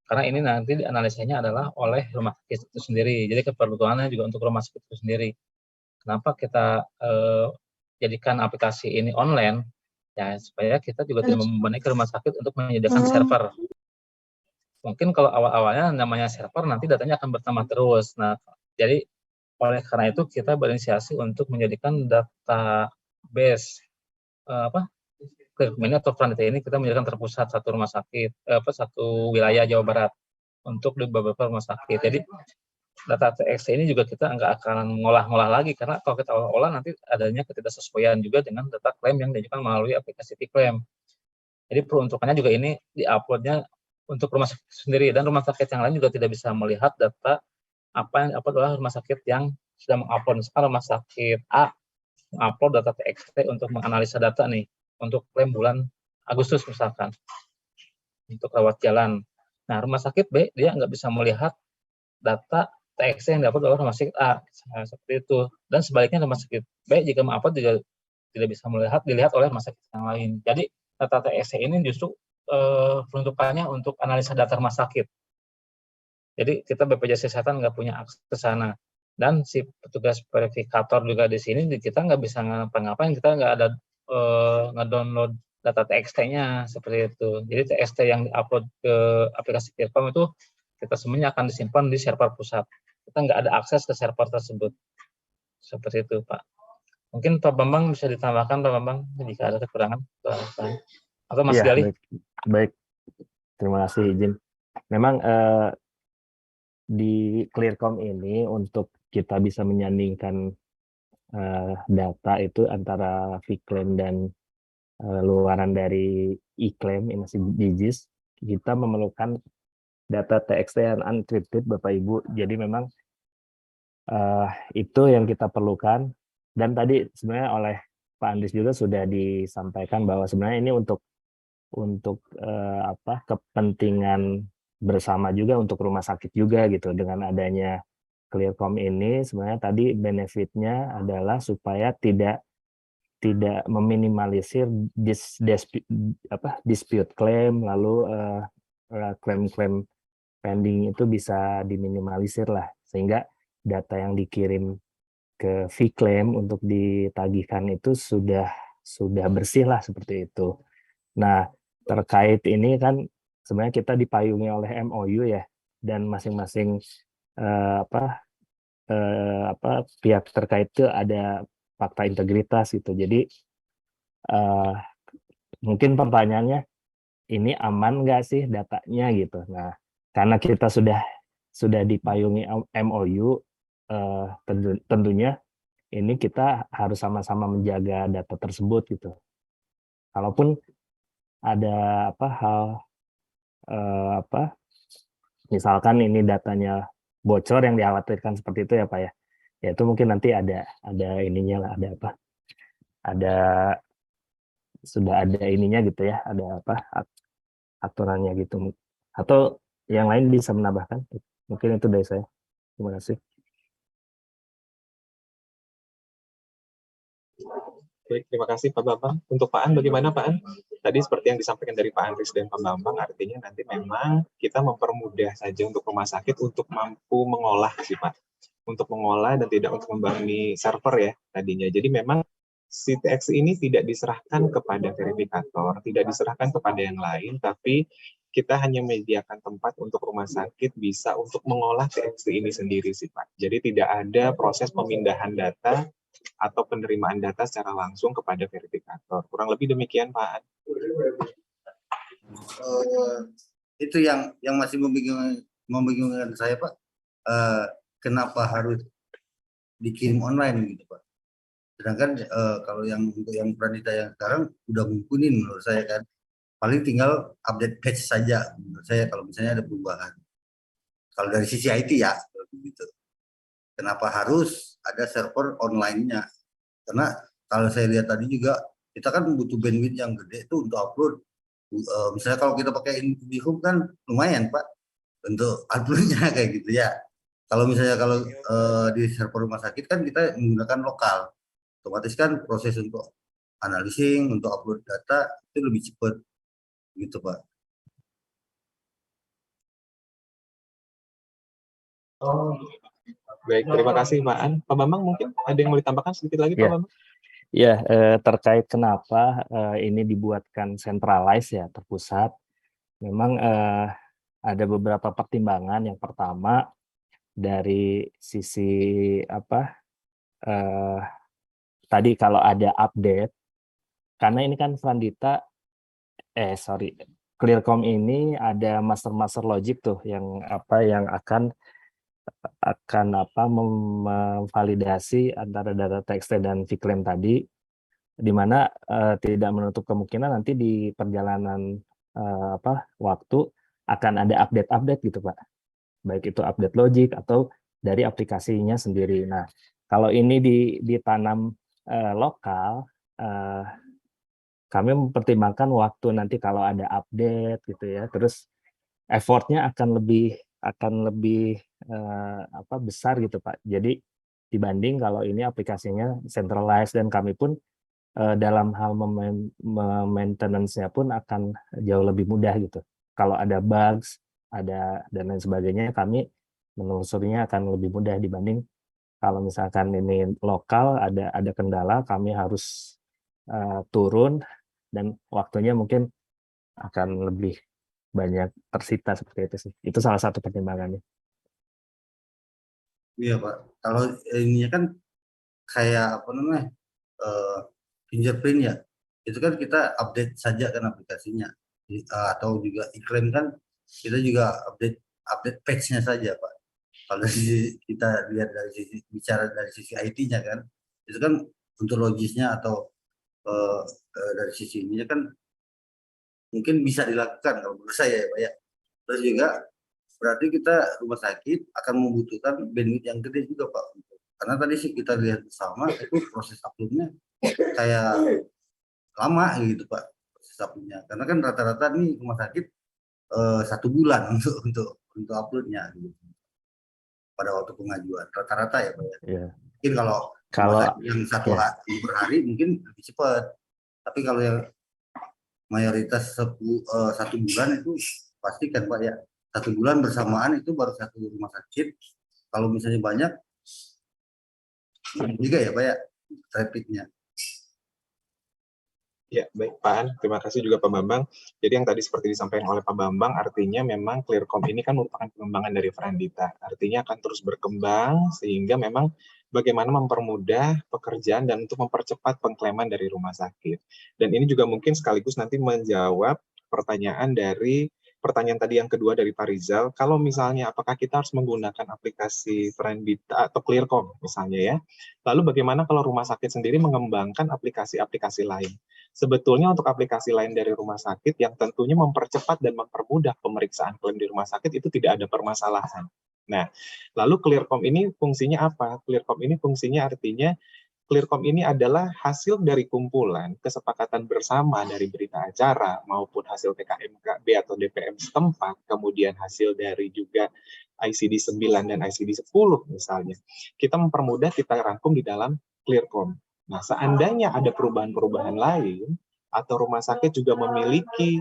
Karena ini nanti dianalisanya adalah oleh rumah sakit itu sendiri. Jadi keperluannya juga untuk rumah sakit itu sendiri. Kenapa kita jadikan aplikasi ini online? Ya supaya kita juga tidak membebani ke rumah sakit untuk menyediakan server. Mungkin kalau awal-awalnya namanya server nanti datanya akan bertambah terus. Nah, jadi oleh karena itu kita berinisiasi untuk menjadikan database ini atau Pradita ini kita menjadikan terpusat satu rumah sakit, satu wilayah Jawa Barat untuk di beberapa rumah sakit. Jadi data TXT ini juga kita nggak akan ngolah-ngolah lagi, karena kalau kita olah nanti adanya ketidaksesuaian juga dengan data klaim yang diajukan melalui aplikasi T-Claim. Jadi peruntukannya juga ini di-uploadnya untuk rumah sakit sendiri, dan rumah sakit yang lain juga tidak bisa melihat data apa yang upload oleh rumah sakit yang sudah mengupload. Misalkan rumah sakit A mengupload data TXT untuk menganalisa data nih, untuk klaim bulan Agustus misalkan, untuk rawat jalan. Nah, rumah sakit B, dia nggak bisa melihat data TXT yang diupload oleh rumah sakit A, seperti itu. Dan sebaliknya rumah sakit B jika mengupload juga tidak bisa dilihat oleh rumah sakit yang lain. Jadi data TXT ini justru peruntukannya untuk analisa data rumah sakit. Jadi kita BPJS Kesehatan nggak punya akses ke sana. Dan si petugas verifikator juga di sini kita nggak bisa ngapa-ngapain, kita nggak ada ngedownload data TXT-nya seperti itu. Jadi TXT yang diupload ke aplikasi Kirkom itu kita semuanya akan disimpan di server pusat. Kita nggak ada akses ke server tersebut. Seperti itu, Pak. Mungkin Pak Bambang bisa ditambahkan, Pak Bambang, jika ada kekurangan. Atau Mas Iya, Gali? baik. Terima kasih izin. Memang di Clearcom ini untuk kita bisa menyandingkan data itu antara Vclaim dan luaran dari eClaim, masih DIGIS, kita memerlukan data TXT yang unencrypted, Bapak Ibu. Jadi memang itu yang kita perlukan. Dan tadi sebenarnya oleh Pak Andris juga sudah disampaikan bahwa sebenarnya ini untuk kepentingan bersama juga untuk rumah sakit juga gitu. Dengan adanya Clearcom ini sebenarnya tadi benefitnya adalah supaya tidak meminimalisir dispute claim, lalu klaim-klaim pending itu bisa diminimalisir lah, sehingga data yang dikirim ke Vclaim untuk ditagihkan itu sudah bersih lah, seperti itu. Nah, terkait ini kan sebenarnya kita dipayungi oleh MOU ya, dan masing-masing pihak terkait itu ada fakta integritas gitu. Jadi mungkin pertanyaannya, ini aman nggak sih datanya gitu. Nah, karena kita sudah dipayungi MOU, tentunya ini kita harus sama-sama menjaga data tersebut gitu. Kalaupun ada misalkan ini datanya bocor yang dikhawatirkan seperti itu ya Pak ya. Ya itu mungkin nanti ada ininya lah, sudah ada ininya gitu ya, ada aturannya gitu. Atau yang lain bisa menambahkan? Mungkin itu dari saya. Terima kasih. Baik, terima kasih Pak Bambang. Untuk Pak An, bagaimana Pak An? Tadi seperti yang disampaikan dari Pak Andris dan Pak Bambang, artinya nanti memang kita mempermudah saja untuk rumah sakit untuk mampu mengolah sih Pak. Untuk mengolah dan tidak untuk membebani server ya tadinya. Jadi memang si TXT ini tidak diserahkan kepada verifikator, tidak diserahkan kepada yang lain, tapi kita hanya menyediakan tempat untuk rumah sakit bisa untuk mengolah TXT ini sendiri sih Pak. Jadi tidak ada proses pemindahan data atau penerimaan data secara langsung kepada verifikator. Kurang lebih demikian Pak. Itu yang masih membingungkan saya Pak. Kenapa harus dikirim online gitu Pak? Sedangkan kalau untuk yang Pradita yang sekarang udah mumpuni menurut saya kan. Paling tinggal update patch saja menurut saya kalau misalnya ada perubahan. Kalau dari sisi IT ya begitu. Kenapa harus ada server online-nya? Karena kalau saya lihat tadi juga kita kan butuh bandwidth yang gede itu untuk upload. Misalnya kalau kita pakai IndiHome kan lumayan Pak untuk uploadnya kayak gitu ya. Kalau misalnya di server rumah sakit kan kita menggunakan lokal, otomatis kan proses untuk analyzing, untuk upload data itu lebih cepat, gitu Pak. Oh, baik, terima kasih Pak An. Pak Bambang mungkin ada yang mau ditambahkan sedikit lagi Pak Bambang? Ya, terkait kenapa ini dibuatkan centralized ya, terpusat. Memang ada beberapa pertimbangan. Yang pertama dari sisi tadi kalau ada update, karena ini kan Clearcom ini ada master logic tuh yang akan memvalidasi antara data text dan vClaim tadi, di mana tidak menutup kemungkinan nanti di perjalanan waktu akan ada update-update gitu Pak, baik itu update logik atau dari aplikasinya sendiri. Nah, kalau ini ditanam lokal, kami mempertimbangkan waktu nanti kalau ada update gitu ya, terus effortnya akan lebih besar gitu Pak. Jadi dibanding kalau ini aplikasinya centralized, dan kami pun dalam hal maintenance-nya pun akan jauh lebih mudah gitu. Kalau ada bugs, ada dan lain sebagainya, kami menelusurinya akan lebih mudah dibanding kalau misalkan ini lokal ada kendala, kami harus turun dan waktunya mungkin akan lebih banyak tersita seperti itu sih. Itu salah satu pertimbangannya. Iya Pak, kalau ininya kan kayak fingerprint ya, itu kan kita update saja kan aplikasinya, atau juga iklan kan kita juga update patch-nya saja Pak. Kalau kita lihat bicara dari sisi IT-nya kan, itu kan untuk logisnya atau dari sisi ininya kan mungkin bisa dilakukan kalau menurut saya ya Pak ya. Terus juga berarti kita rumah sakit akan membutuhkan bandwidth yang gede juga Pak. Karena tadi sih kita lihat bersama itu proses uploadnya kayak lama gitu Pak, proses uploadnya. Karena kan rata-rata nih rumah sakit 1 bulan untuk uploadnya gitu. Pada waktu pengajuan rata-rata ya Pak ya. Yeah. Mungkin kalau yang per hari mungkin lebih cepat. Tapi kalau yang mayoritas 1 bulan itu pasti kan Pak ya, 1 bulan bersamaan itu baru 1 rumah sakit. Kalau misalnya banyak juga ya Pak ya trafficnya. Ya, baik Pak An, terima kasih juga Pak Bambang. Jadi yang tadi seperti disampaikan oleh Pak Bambang, artinya memang Clearcom ini kan merupakan pengembangan dari Frandita. Artinya akan terus berkembang sehingga memang bagaimana mempermudah pekerjaan dan untuk mempercepat pengklaiman dari rumah sakit. Dan ini juga mungkin sekaligus nanti menjawab pertanyaan tadi yang kedua dari Pak Rizal, kalau misalnya apakah kita harus menggunakan aplikasi Frandita atau Clearcom misalnya ya. Lalu bagaimana kalau rumah sakit sendiri mengembangkan aplikasi-aplikasi lain? Sebetulnya untuk aplikasi lain dari rumah sakit yang tentunya mempercepat dan mempermudah pemeriksaan klaim di rumah sakit itu tidak ada permasalahan. Nah, lalu Clearcom ini fungsinya apa? Clearcom ini fungsinya artinya Clearcom ini adalah hasil dari kumpulan kesepakatan bersama dari berita acara maupun hasil TKMKB atau DPM setempat, kemudian hasil dari juga ICD 9 dan ICD 10 misalnya. Kita mempermudah, kita rangkum di dalam Clearcom. Nah, seandainya ada perubahan-perubahan lain atau rumah sakit juga memiliki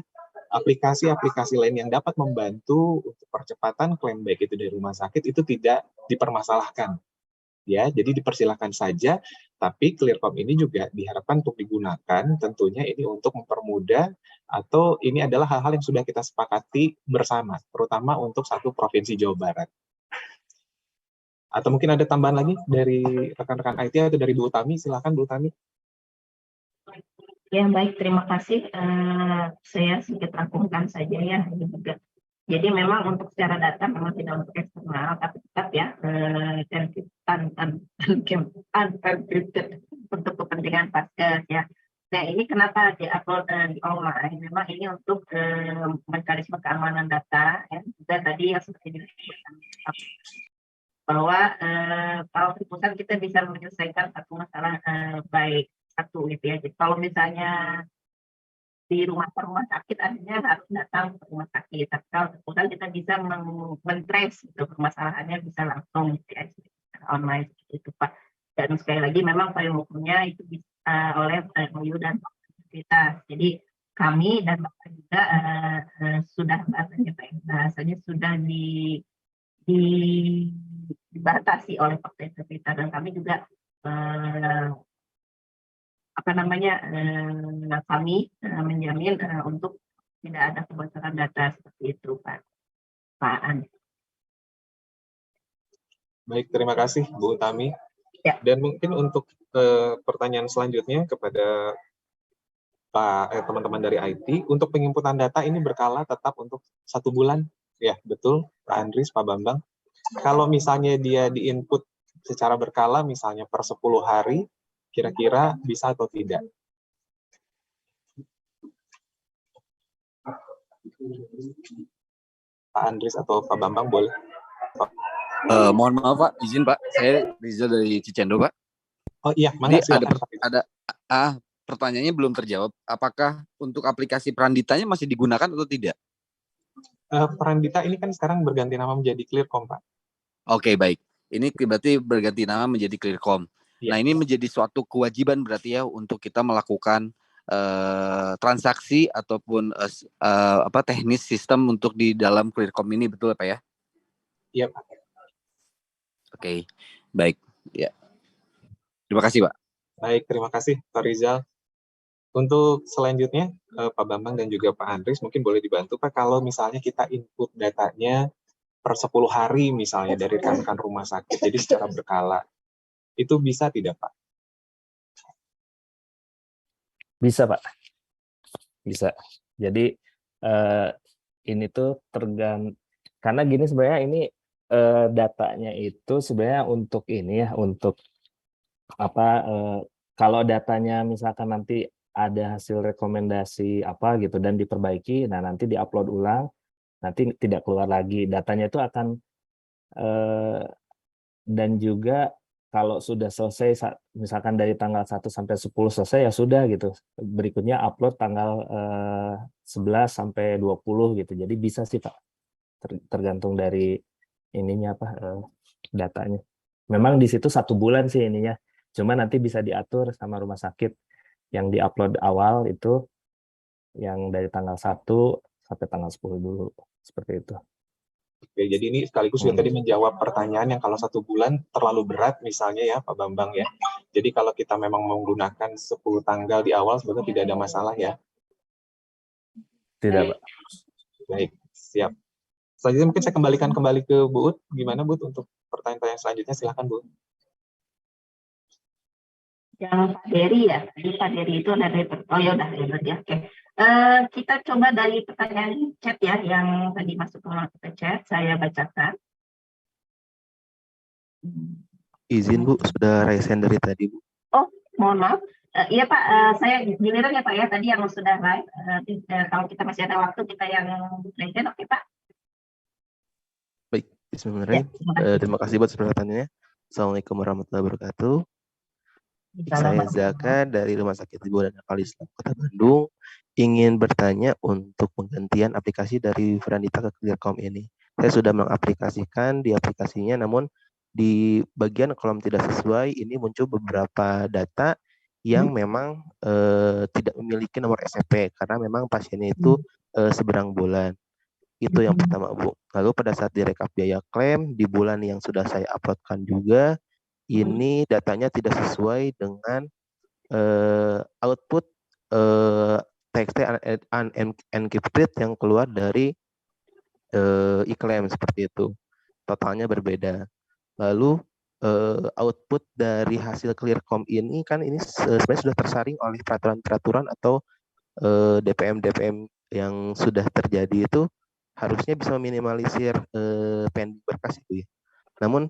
aplikasi-aplikasi lain yang dapat membantu untuk percepatan klaim baik itu dari rumah sakit, itu tidak dipermasalahkan. Ya, jadi dipersilakan saja, tapi Clearcom ini juga diharapkan untuk digunakan tentunya ini untuk mempermudah atau ini adalah hal-hal yang sudah kita sepakati bersama, terutama untuk satu provinsi Jawa Barat. Atau mungkin ada tambahan lagi dari rekan-rekan IT atau dari Bu Utami, silakan Bu Utami. Ya baik, terima kasih. Saya sedikit rangkumkan saja ya ini juga. Jadi memang untuk secara data memang tidak untuk eksternal, tapi tetap ya unencrypted untuk kepentingan paskes ya. Nah ini kenapa diupload di online? Memang ini untuk mekanisme keamanan data ya. Juga tadi yang seperti disebutkan bahwa kalau di pusat kita bisa menyelesaikan satu masalah baik satu gitu ya. Jadi kalau misalnya di rumah sakit artinya harus datang ke rumah sakit. Tapi kalau kemudian kita bisa men-trace gitu, permasalahannya bisa langsung ya, online seperti itu Pak. Dan sekali lagi memang payung hukumnya itu bisa oleh MOU dan kita. Jadi kami dan Bapak juga sudah bahasanya sudah dibatasi oleh fakta integritas, dan kami juga kami menjamin untuk tidak ada kebocoran data seperti itu Pak An. Baik, terima kasih Bu Utami. Ya. Dan mungkin untuk pertanyaan selanjutnya kepada teman-teman dari IT, untuk penginputan data ini berkala tetap untuk 1 bulan, ya betul Pak Andris, Pak Bambang. Kalau misalnya dia di-input secara berkala, misalnya per 10 hari, kira-kira bisa atau tidak? Pak Andris atau Pak Bambang boleh. Mohon maaf Pak, izin Pak, saya Rizal dari Cicendo Pak. Oh iya, Jadi silakan. pertanyaannya belum terjawab. Apakah untuk aplikasi Pranditanya masih digunakan atau tidak? Prandita ini kan sekarang berganti nama menjadi Clearcom, Pak. Oke, baik. Ini berarti berganti nama menjadi Clearcom. Ya. Nah, ini menjadi suatu kewajiban berarti ya untuk kita melakukan transaksi ataupun teknis sistem untuk di dalam Clearcom ini, betul ya Pak ya? Iya Pak. Oke, baik. Ya. Terima kasih Pak. Baik, terima kasih Pak Rizal. Untuk selanjutnya, Pak Bambang dan juga Pak Andris mungkin boleh dibantu Pak, kalau misalnya kita input datanya per 10 hari misalnya dari rekan-rekan rumah sakit, jadi secara berkala, itu bisa tidak Pak? Bisa Pak, bisa. Jadi ini tuh karena gini sebenarnya ini datanya itu sebenarnya untuk ini ya, untuk kalau datanya misalkan nanti ada hasil rekomendasi apa gitu dan diperbaiki, nah nanti diupload ulang, nanti tidak keluar lagi datanya itu akan dan juga kalau sudah selesai misalkan dari tanggal 1 sampai 10 selesai ya sudah gitu, berikutnya upload tanggal 11 sampai 20 gitu, jadi bisa sih Pak, tergantung dari ininya datanya. Memang di situ 1 bulan sih ininya, cuma nanti bisa diatur sama rumah sakit yang diupload awal itu yang dari tanggal 1 sampai tanggal 10 dulu, seperti itu. Oke, jadi ini sekaligus juga tadi menjawab pertanyaan yang kalau 1 bulan terlalu berat misalnya ya Pak Bambang ya. Jadi kalau kita memang menggunakan 10 tanggal di awal sebetulnya tidak ada masalah ya. Tidak Pak. Baik, siap. Selanjutnya mungkin saya kembalikan ke Bu Ut. Gimana Bu untuk pertanyaan selanjutnya, silakan Bu. Yang Pak Dery ya, tadi Pak Dery itu ada ya udah ya, oke. Kita coba dari pertanyaan chat ya, yang tadi masuk ke chat, saya bacakan. Izin Bu, sudah raise hand dari tadi Bu. Oh, mohon maaf. Iya Pak, saya giliran ya Pak ya, tadi yang sudah live. Kalau kita masih ada waktu, kita yang raise hand, oke Pak? Baik, bismillahirrahmanirrahim. Terima kasih buat pertanyaannya. Assalamualaikum warahmatullahi wabarakatuh. Saya Zaka dari Rumah Sakit Ibu dan Akal Islam Kota Bandung, ingin bertanya untuk penggantian aplikasi dari Prandita ke Clearcom ini. Saya sudah mengaplikasikan di aplikasinya, namun di bagian kolom tidak sesuai ini muncul beberapa data yang memang tidak memiliki nomor SPP karena memang pasiennya itu seberang bulan. Itu yang pertama Bu. Lalu pada saat direkap biaya klaim di bulan yang sudah saya uploadkan juga, ini datanya tidak sesuai dengan output TXT unencrypted yang keluar dari e-claim seperti itu. Totalnya berbeda. Lalu output dari hasil Clearcom ini kan ini sebenarnya sudah tersaring oleh peraturan-peraturan atau DPM-DPM yang sudah terjadi itu harusnya bisa meminimalisir pending berkas itu ya. Namun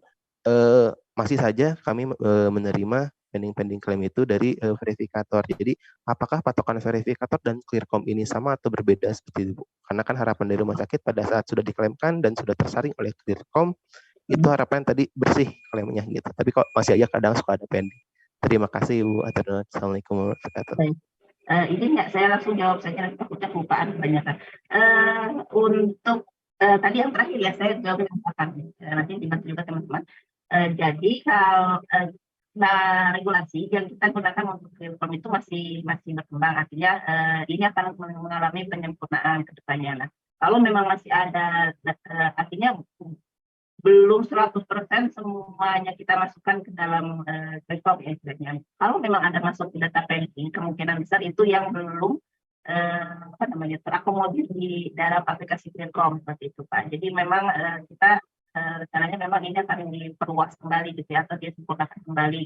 masih saja kami menerima pending klaim itu dari verifikator. Jadi apakah patokan verifikator dan Clearcom ini sama atau berbeda seperti itu Bu? Karena kan harapan dari rumah sakit pada saat sudah diklaimkan dan sudah tersaring oleh Clearcom, itu harapan tadi bersih klaimnya gitu. Tapi kok masih aja kadang suka ada pending. Terima kasih Bu. Assalamualaikum warahmatullahi wabarakatuh. Ini enggak, saya langsung jawab saja, takutnya kelupaan kebanyakan. Untuk tadi yang terakhir ya, saya jawab nanti dibantu juga teman-teman. Jadi kalau regulasi yang kita gunakan untuk Clearcom itu masih berkembang, artinya ini akan mengalami penyempurnaan ke depannya. Nah, kalau memang masih ada, artinya belum 100% semuanya kita masukkan ke dalam Clearcom ya istilahnya. Kalau memang ada masuk ke data pending, kemungkinan besar itu yang belum terakomodir di dalam aplikasi Clearcom seperti itu Pak. Jadi memang kita rencananya memang ini akan diperluas kembali gitu ya, atau disempurnakan kembali.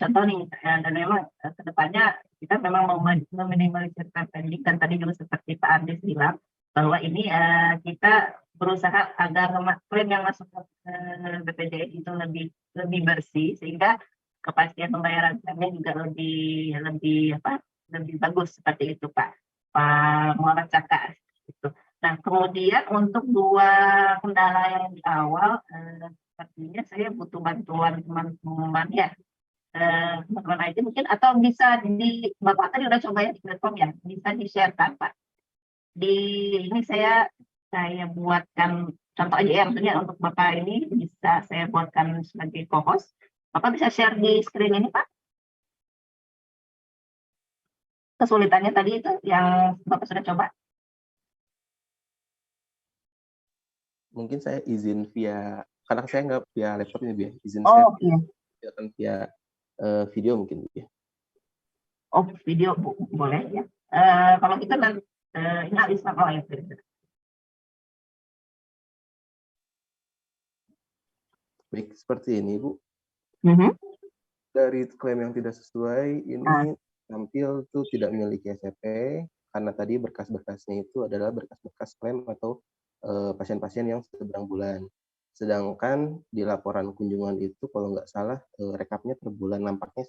Contoh nih, dan memang kedepannya kita memang mau meminimalisir pending, dan tadi juga seperti Pak Andris bilang bahwa ini kita berusaha agar klaim yang masuk ke BPJS itu lebih bersih, sehingga kepastian pembayaran klaimnya juga lebih bagus seperti itu Pak Muhammad Caka. Gitu. Nah kemudian untuk dua kendala yang di awal, sepertinya saya butuh bantuan teman-teman ya. Teman-teman IT mungkin, atau bisa Bapak tadi udah coba ya di platform ya, bisa di-share-kan Pak. Ini saya buatkan contoh aja ya, maksudnya untuk Bapak ini bisa saya buatkan sebagai co-host. Bapak bisa share di screen ini Pak. Kesulitannya tadi itu yang Bapak sudah coba. Mungkin saya izin via, karena saya nggak via laptop ini, izin Oh saya iya. via video mungkin ya. Oh video boleh ya. Kalau kita nanti ini habis apa ya? Baik, seperti ini Bu. Mhm. Dari klaim yang tidak sesuai ini tampil tuh tidak memiliki SPP, karena tadi berkas-berkasnya itu adalah berkas-berkas klaim atau pasien-pasien yang seberang bulan. Sedangkan di laporan kunjungan itu kalau nggak salah rekapnya per bulan, nampaknya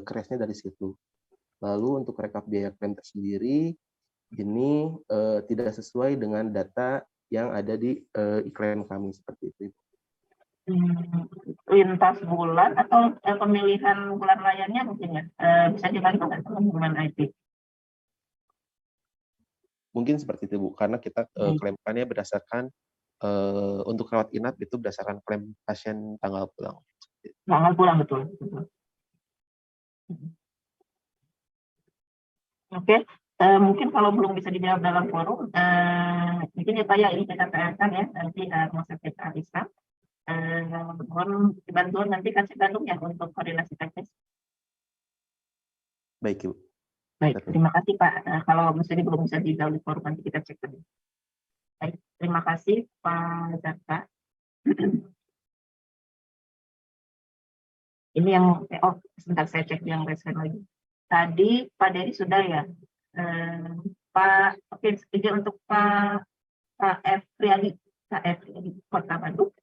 crashnya dari situ. Lalu untuk rekap biaya klaim tersendiri ini tidak sesuai dengan data yang ada di e-klaim kami seperti itu. Lintas bulan atau pemilihan bulan layarnya mungkin ya, bisa dibantu nggak teman-teman IT? Mungkin seperti itu Bu, karena kita klaimkannya berdasarkan untuk rawat inap itu berdasarkan klaim pasien tanggal pulang. Tanggal pulang betul. Oke, mungkin kalau belum bisa dijawab dalam forum, mungkin ya Pak ya, ini kita PR-kan ya nanti Rumah Sakit Arisa. Mohon bantuan nanti Kasih Bandung ya untuk koordinasi teknis. Baik Ibu. Baik, terima kasih Pak. Kalau misalnya belum bisa dijawab di forum nanti kita cek lagi. Baik, terima kasih Pak Zaka. Ini yang sebentar saya cek yang respon lagi. Tadi Pak Dery sudah ya. Pak, oke, izin untuk Pak F. Riyadi, Kota Bandung.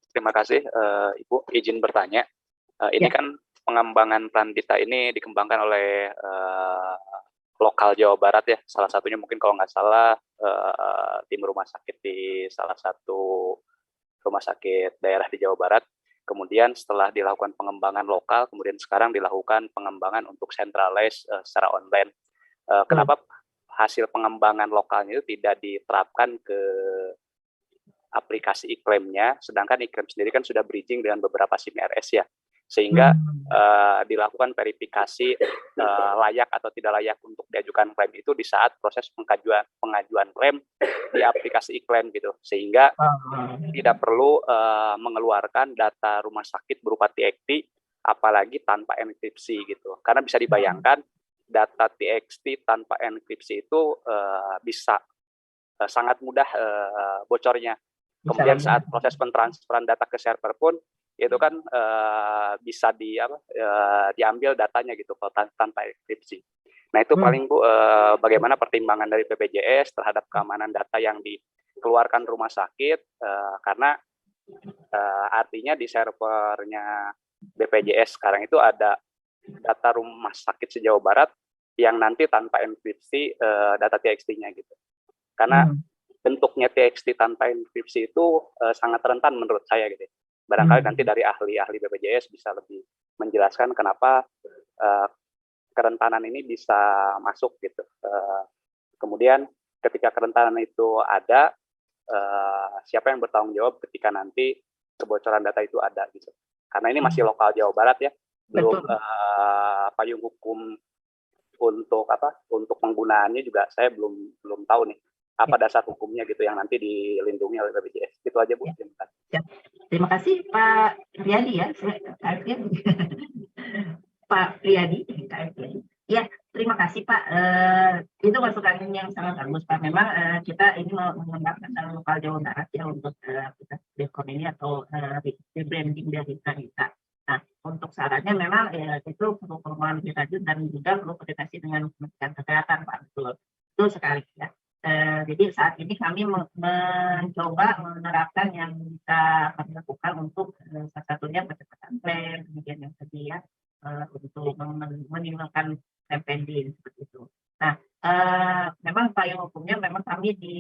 Terima kasih Ibu, izin bertanya. Ini kan pengembangan Plandita ini dikembangkan oleh lokal Jawa Barat ya, salah satunya mungkin kalau nggak salah tim rumah sakit di salah satu rumah sakit daerah di Jawa Barat. Kemudian setelah dilakukan pengembangan lokal, kemudian sekarang dilakukan pengembangan untuk centralized secara online. Kenapa hasil pengembangan lokalnya itu tidak diterapkan ke aplikasi e-klaimnya, sedangkan e-klaim sendiri kan sudah bridging dengan beberapa SIM RS ya, sehingga dilakukan verifikasi layak atau tidak layak untuk diajukan klaim itu di saat proses pengajuan klaim di aplikasi e-klaim gitu, sehingga tidak perlu mengeluarkan data rumah sakit berupa TXT, apalagi tanpa enkripsi gitu, karena bisa dibayangkan data TXT tanpa enkripsi itu bisa sangat mudah bocornya. Kemudian saat proses pentransferan data ke server pun itu kan bisa diambil datanya gitu kalau tanpa enkripsi. Nah itu paling Bu, bagaimana pertimbangan dari BPJS terhadap keamanan data yang dikeluarkan rumah sakit, karena artinya di servernya BPJS sekarang itu ada data rumah sakit se-Jawa Barat yang nanti tanpa enkripsi data TXT-nya gitu. Karena bentuknya TXT tanpa enkripsi itu sangat rentan menurut saya gitu. Barangkali nanti dari ahli-ahli BPJS bisa lebih menjelaskan kenapa kerentanan ini bisa masuk gitu. Kemudian ketika kerentanan itu ada, siapa yang bertanggung jawab ketika nanti kebocoran data itu ada gitu. Karena ini masih lokal Jawa Barat ya, belum payung hukum untuk untuk penggunaannya juga saya belum tahu nih. Apa dasar hukumnya gitu yang nanti dilindungi oleh BPJS. Itu aja Bu. Terima kasih Pak Riyadi ya. Pak Riyadi. Ya, terima kasih Pak. Itu masukan yang sangat bagus Pak. Memang kita ini mengembangkan dalam lokal Jawa Barat ya untuk kita Dekon ini atau rebranding dari kita. Nah, untuk syaratnya memang itu perlu pengembangan lebih lanjut dan juga perlu koordinasi dengan Kementerian Kesehatan Pak. Betul. Betul sekali ya. Jadi saat ini kami mencoba menerapkan yang bisa kami lakukan untuk salah satunya percepatan klaim, kemudian yang tadi ya untuk menimbulkan klaim pending seperti itu. Nah, memang payung hukumnya memang kami di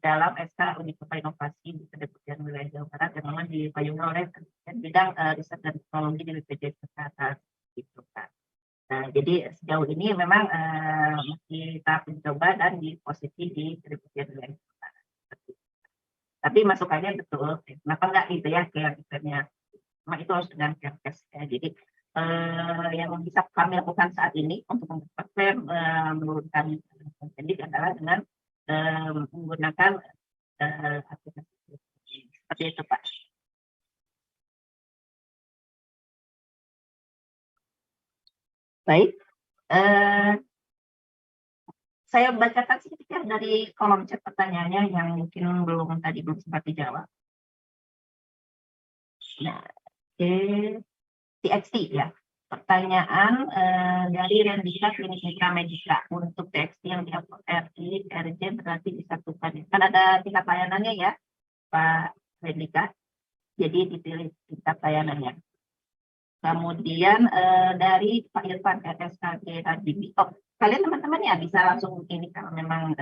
dalam SK Unit Inovasi di Kedeputian Wilayah Jawa Barat yang memang dipayungi oleh bidang riset dan teknologi di BPJS Kesehatan gitu kan. Nah, jadi sejauh ini memang masih tahap mencoba dan di posisi di Kedeputian Wilayah Jawa Barat. Tapi masukannya betul, kenapa enggak gitu ya kayak misalnya, itu harus dengan cash ya. Jadi yang bisa kami lakukan saat ini untuk mempercepat menurunkan pendidik adalah dengan menggunakan aplikasi seperti itu Pak. Baik, saya bacakan sedikit ya dari kolom chat pertanyaannya yang mungkin belum sempat dijawab. Nah, TXT ya. Pertanyaan dari Rendika Klinik Mitra Medika untuk TXT yang di RI, RJ berarti disatukan. Kan ada tingkat layanannya ya, Pak Rendika. Jadi dipilih tingkat layanannya. Kemudian dari Pak Irfan RSKG RDB. Oh, kalian teman-teman ya bisa langsung ini kalau memang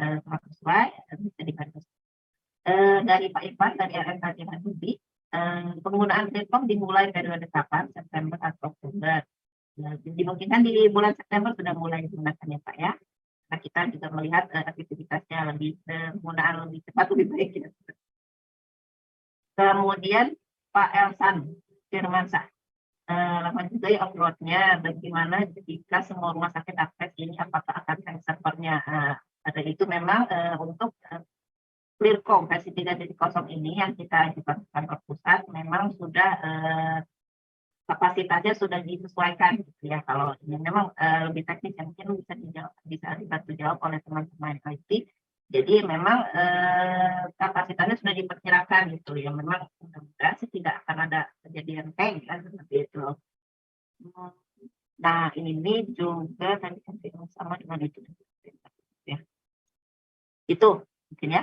sesuai bisa dibantu. Dari Pak Irfan dari RSKG RDB. Penggunaan Telkom dimulai periode kapan? September atau Oktober? Nah, dimungkinkan di bulan September sudah mulai digunakan ya Pak ya. Nah, kita juga melihat aktivitasnya lebih penggunaan lebih cepat lebih baik. Ya. Kemudian Pak Elsan Firmansyah. Lama juga ya uploadnya. Bagaimana jika semua rumah sakit akses ini apakah akan cari servernya? Ada itu memang untuk Clearcom versi 3.0 ini yang kita ajukan ke kantor pusat memang sudah kapasitasnya sudah disesuaikan gitu ya. Kalau ini memang lebih teknis yang mungkin bisa dibantu jawab oleh teman-teman IT. Jadi memang kapasitasnya sudah diperkirakan gitu ya. Memang mudah-mudahan sih tidak akan ada kejadian kayak seperti itu. Nah ini juga tadi sama dengan itu ya. Itu mungkin ya.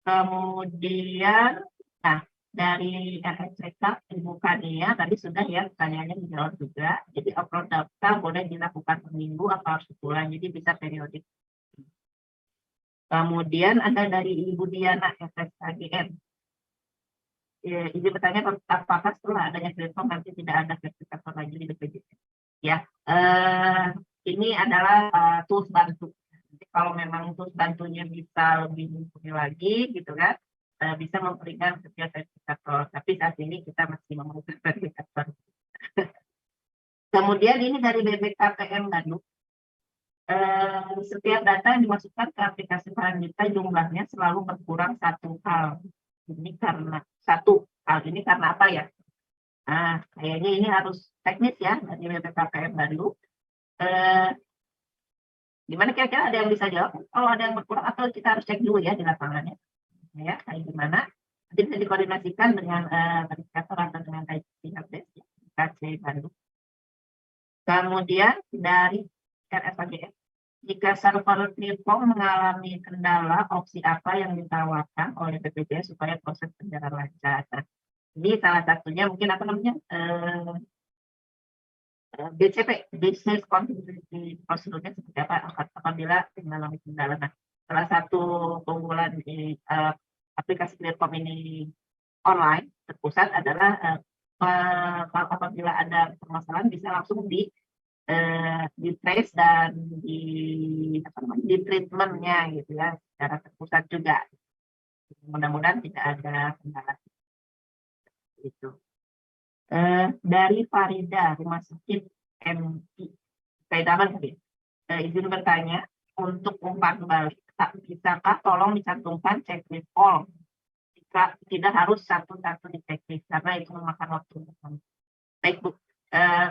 Kemudian, nah dari RSCK Ibu Kania tadi sudah ya pertanyaannya dijawab juga. Jadi upload daftar boleh dilakukan per minggu atau harus sebulan, jadi bisa periodik. Kemudian ada dari Ibu Diana SSKGM. Ini bertanya apakah setelah adanya Telkom nanti tidak ada verifikator lagi di BPJS? Ya, ini adalah tools bantu. Kalau memang tools bantunya bisa lebih mumpuni lagi gitu kan, bisa memberikan setiap verifikator. Tapi saat ini kita masih memerlukan verifikator. Kemudian ini dari BBKPM Bandung. Setiap data yang dimasukkan ke aplikasi Parandita jumlahnya selalu berkurang satu hal. Ini karena apa ya? Nah, kayaknya ini harus teknis ya dari BBKPM Bandung. Gimana kira-kira ada yang bisa jawab? Kalau ada yang berkurang atau kita harus cek dulu ya di lapangannya. Ya, kayak gimana? Nanti bisa dikoordinasikan dengan verifikator atau dengan IT Update KC Bandung. Kemudian dari RSAGS, jika server Telkom mengalami kendala, opsi apa yang ditawarkan oleh BPJS supaya proses berjalan lancar? Nah, ini salah satunya mungkin apa namanya? BCP, Business Continuity Procedure seperti apa apabila mengalami kendala. Nah, salah satu keunggulan di aplikasi Telkom ini online terpusat adalah apabila ada permasalahan bisa langsung di trace dan di treatmentnya gitu ya secara terpusat juga. Mudah-mudahan tidak ada kendala itu. Dari Farida Rumah Sakit MI Kaidaman tadi izin bertanya untuk umpan balik bisakah tolong dicantumkan checklist all jika tidak harus satu-satu di checklist karena itu memakan waktu. Baik Bu,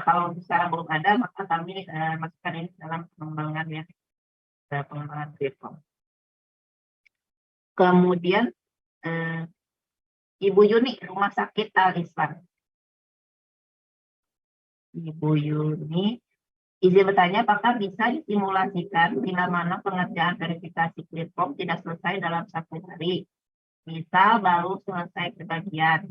kalau misalnya belum ada maka kami masukkan ini dalam pengembangan ya pengembangan Telkom. Kemudian Ibu Yuni Rumah Sakit Al Ihsan. Ibu Yuni Izin bertanya, apakah bisa disimulasikan bila mana pengerjaan verifikasi clear form tidak selesai dalam 1 hari? Misal baru selesai sebagian.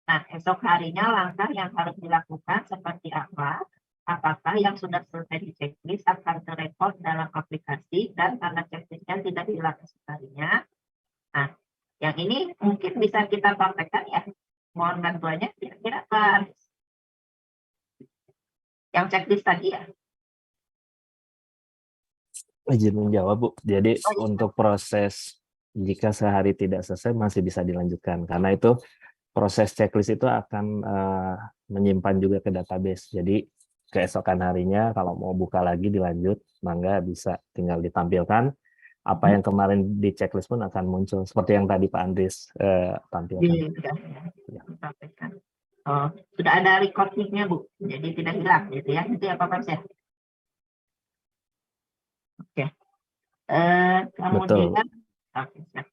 Nah, esok harinya langkah yang harus dilakukan seperti apa? Apakah yang sudah selesai di checklist akan terrekod dalam aplikasi dan karena checklistnya tidak hilang esok harinya? Nah, yang ini mungkin bisa kita praktekkan ya. Mohon bantuannya kira-kira Pak Aris. Yang checklist tadi ya. Izin menjawab, Bu. Jadi untuk proses jika sehari tidak selesai masih bisa dilanjutkan karena itu proses checklist itu akan menyimpan juga ke database. Jadi keesokan harinya kalau mau buka lagi dilanjut, mangga bisa tinggal ditampilkan. Apa yang kemarin di checklist pun akan muncul seperti yang tadi Pak Andris tampilkan. Disampaikan. Oh, sudah ada recordingnya Bu, jadi tidak hilang gitu ya. Itu ya Pak Pams ya. Oke. Kemudian, oke, siap.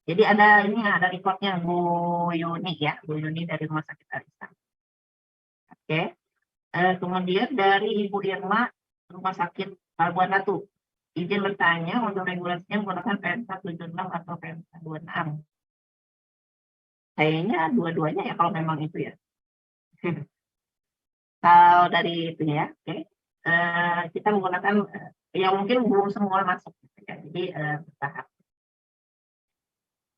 Jadi ada ini ada recordnya Bu Yuni ya, Bu Yuni dari Rumah Sakit Arisan. Oke. Kemudian dari Ibu Irma Rumah Sakit Pelabuhan Ratu. Izin bertanya untuk regulasinya menggunakan PMK 76 atau PMK 26. Kayaknya dua-duanya ya kalau memang itu ya. Kalau dari itu ya, oke. Kita menggunakan yang mungkin belum semua masuk. Ya. Jadi bertahap.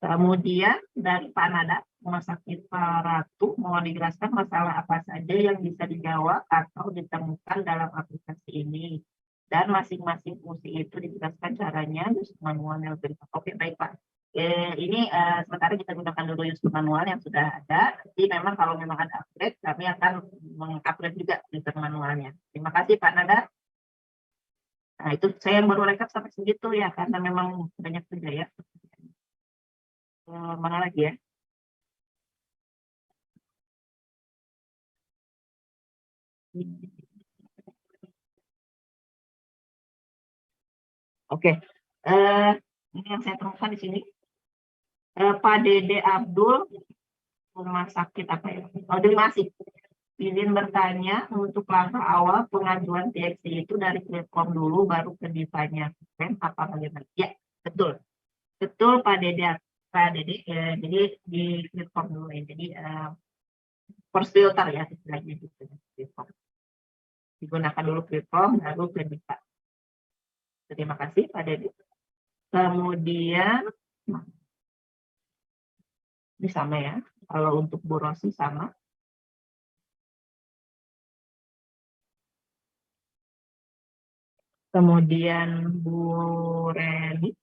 Kemudian dari Pak Nada, Rumah Sakit Pak Ratu, mohon dijelaskan masalah apa saja yang bisa dijawab atau ditemukan dalam aplikasi ini. Dan masing-masing fungsi itu dijelaskan caranya, user manual yang lebih. Oke, baik Pak. Ini sementara kita gunakan dulu user manual yang sudah ada. Jadi memang kalau memang ada upgrade, kami akan mengupgrade juga user manualnya. Terima kasih Pak Nada. Nah, itu saya yang baru rekap sampai segitu ya, karena memang banyak kerja ya. Mana lagi ya? Oke, ini yang saya temukan di sini. Pak Dede Abdul, Rumah Sakit apa ya? Oh, terima kasih. Izin bertanya untuk langkah awal pengajuan TXT itu dari platform dulu baru ke Divanya. Apa bagaimana? Ya, betul. Betul Pak Dede. Pak Dede, jadi di platform dulu ya. Jadi first filter ya istilahnya gitu. Digunakan dulu platform baru ke Diva. Terima kasih Pak Dede. Kemudian ini sama ya. Kalau untuk Bu Rosi sama. Kemudian Bu Reni,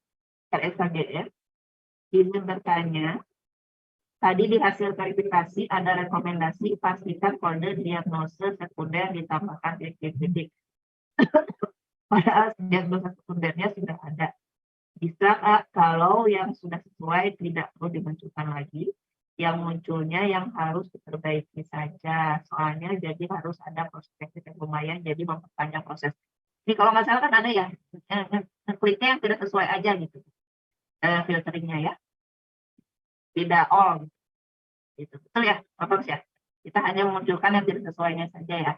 RSKGR, izin bertanya, tadi di hasil verifikasi ada rekomendasi pastikan kode diagnosa sekunder ditambahkan titik-titik. Padahal diagnosa sekundernya sudah ada. Bisa kalau yang sudah sesuai tidak perlu dimunculkan lagi, yang munculnya yang harus diperbaiki saja. Soalnya jadi harus ada proses yang lumayan, jadi memperpanjang proses. Ini kalau nggak salah kan ada ya, kliknya yang tidak sesuai aja gitu, filteringnya ya, tidak all, gitu. Betul ya, Bapak ya. Kita hanya memunculkan yang tidak sesuainya saja ya.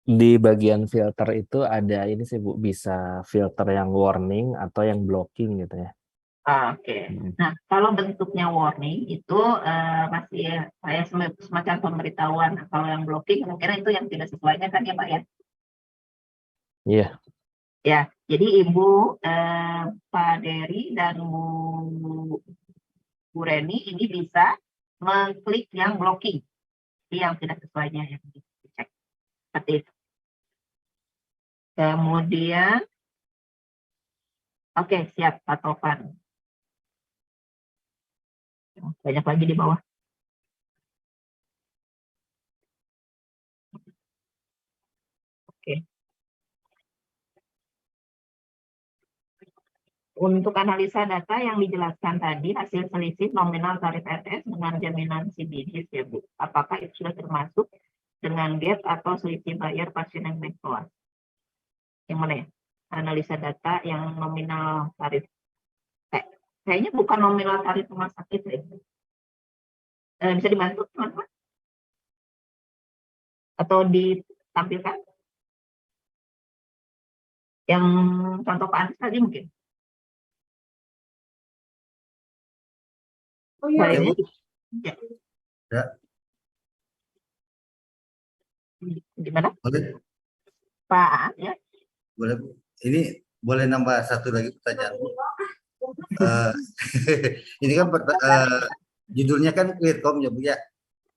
Di bagian filter itu ada ini sih Bu, bisa filter yang warning atau yang blocking gitu ya. Oke. Nah, kalau bentuknya warning itu masih saya semacam pemberitahuan. Kalau yang blocking mungkin itu yang tidak sesuainya kan ya Pak ya? Iya. Ya, jadi Ibu Pak Dery dan Bu Reni ini bisa mengklik yang blocking, yang tidak sesuainya yang dicek. Seperti itu. Kemudian, oke siap Pak Tovan. Banyak lagi di bawah. Oke. Untuk analisa data yang dijelaskan tadi, hasil selisih nominal tarif RTS dengan jaminan CBD ya Bu. Apakah itu sudah termasuk dengan gap atau selisih bayar pasien yang backload? Yang mana ya? Analisa data yang nominal tarif. Kayaknya bukan nominal tarif rumah sakit ya. Bisa dibantu teman-teman? Atau ditampilkan? Yang contoh Pak Anies tadi mungkin. Oh iya. Boleh, Ya, Bu. ya. Ya, Gimana? boleh, Pak, ya. boleh, Bu. Ini boleh nambah satu lagi pertanyaan, Bu. Eh, ini kan judulnya kan Clearcom ya, Bu ya.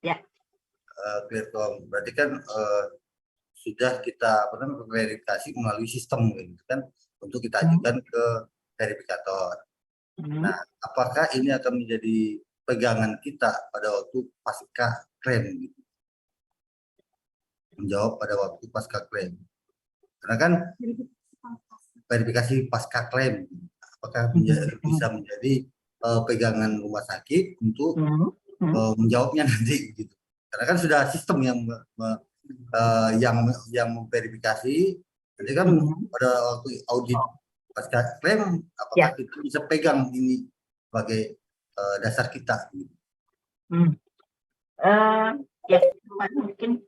Ya. Clearcom. Berarti kan sudah kita verifikasi melalui sistem gitu kan untuk kita ajukan ke verifikator. Nah, apakah ini akan menjadi pegangan kita pada waktu pasca klaim gitu? Menjawab pada waktu pasca klaim. Karena kan verifikasi pasca klaim, apakah bisa menjadi pegangan rumah sakit untuk menjawabnya nanti gitu. Karena kan sudah sistem yang memverifikasi, jadi kan pada waktu audit pasca klaim, apakah kita bisa pegang ini sebagai dasar kita? Ya, mungkin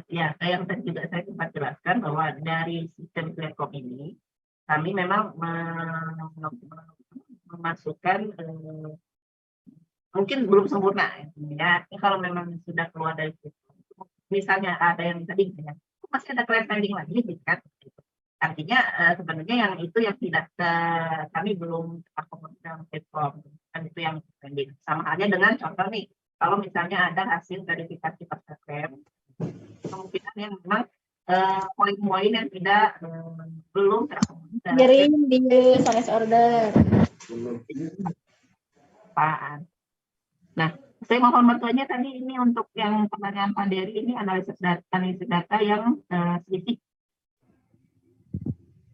ya yang tadi juga saya sempat jelaskan bahwa dari sistem Clearcom ini kami memang memasukkan mungkin belum sempurna ya. Kalau memang sudah keluar dari sistem, misalnya ada yang tadi masih ada klaim pending lagi gitu kan. Artinya sebenarnya yang itu yang tidak kami belum akomodir dalam platform, kan itu yang pending. Sama halnya dengan contoh nih, kalau misalnya ada hasil verifikasi pasca klaim, kemungkinan yang memang poin-poin yang tidak belum terakomodir. Kirim di SOS order. Apaan? Nah, saya mohon bantuannya tadi ini untuk yang pertanyaan Pak Dery ini analisis data yang sedikit.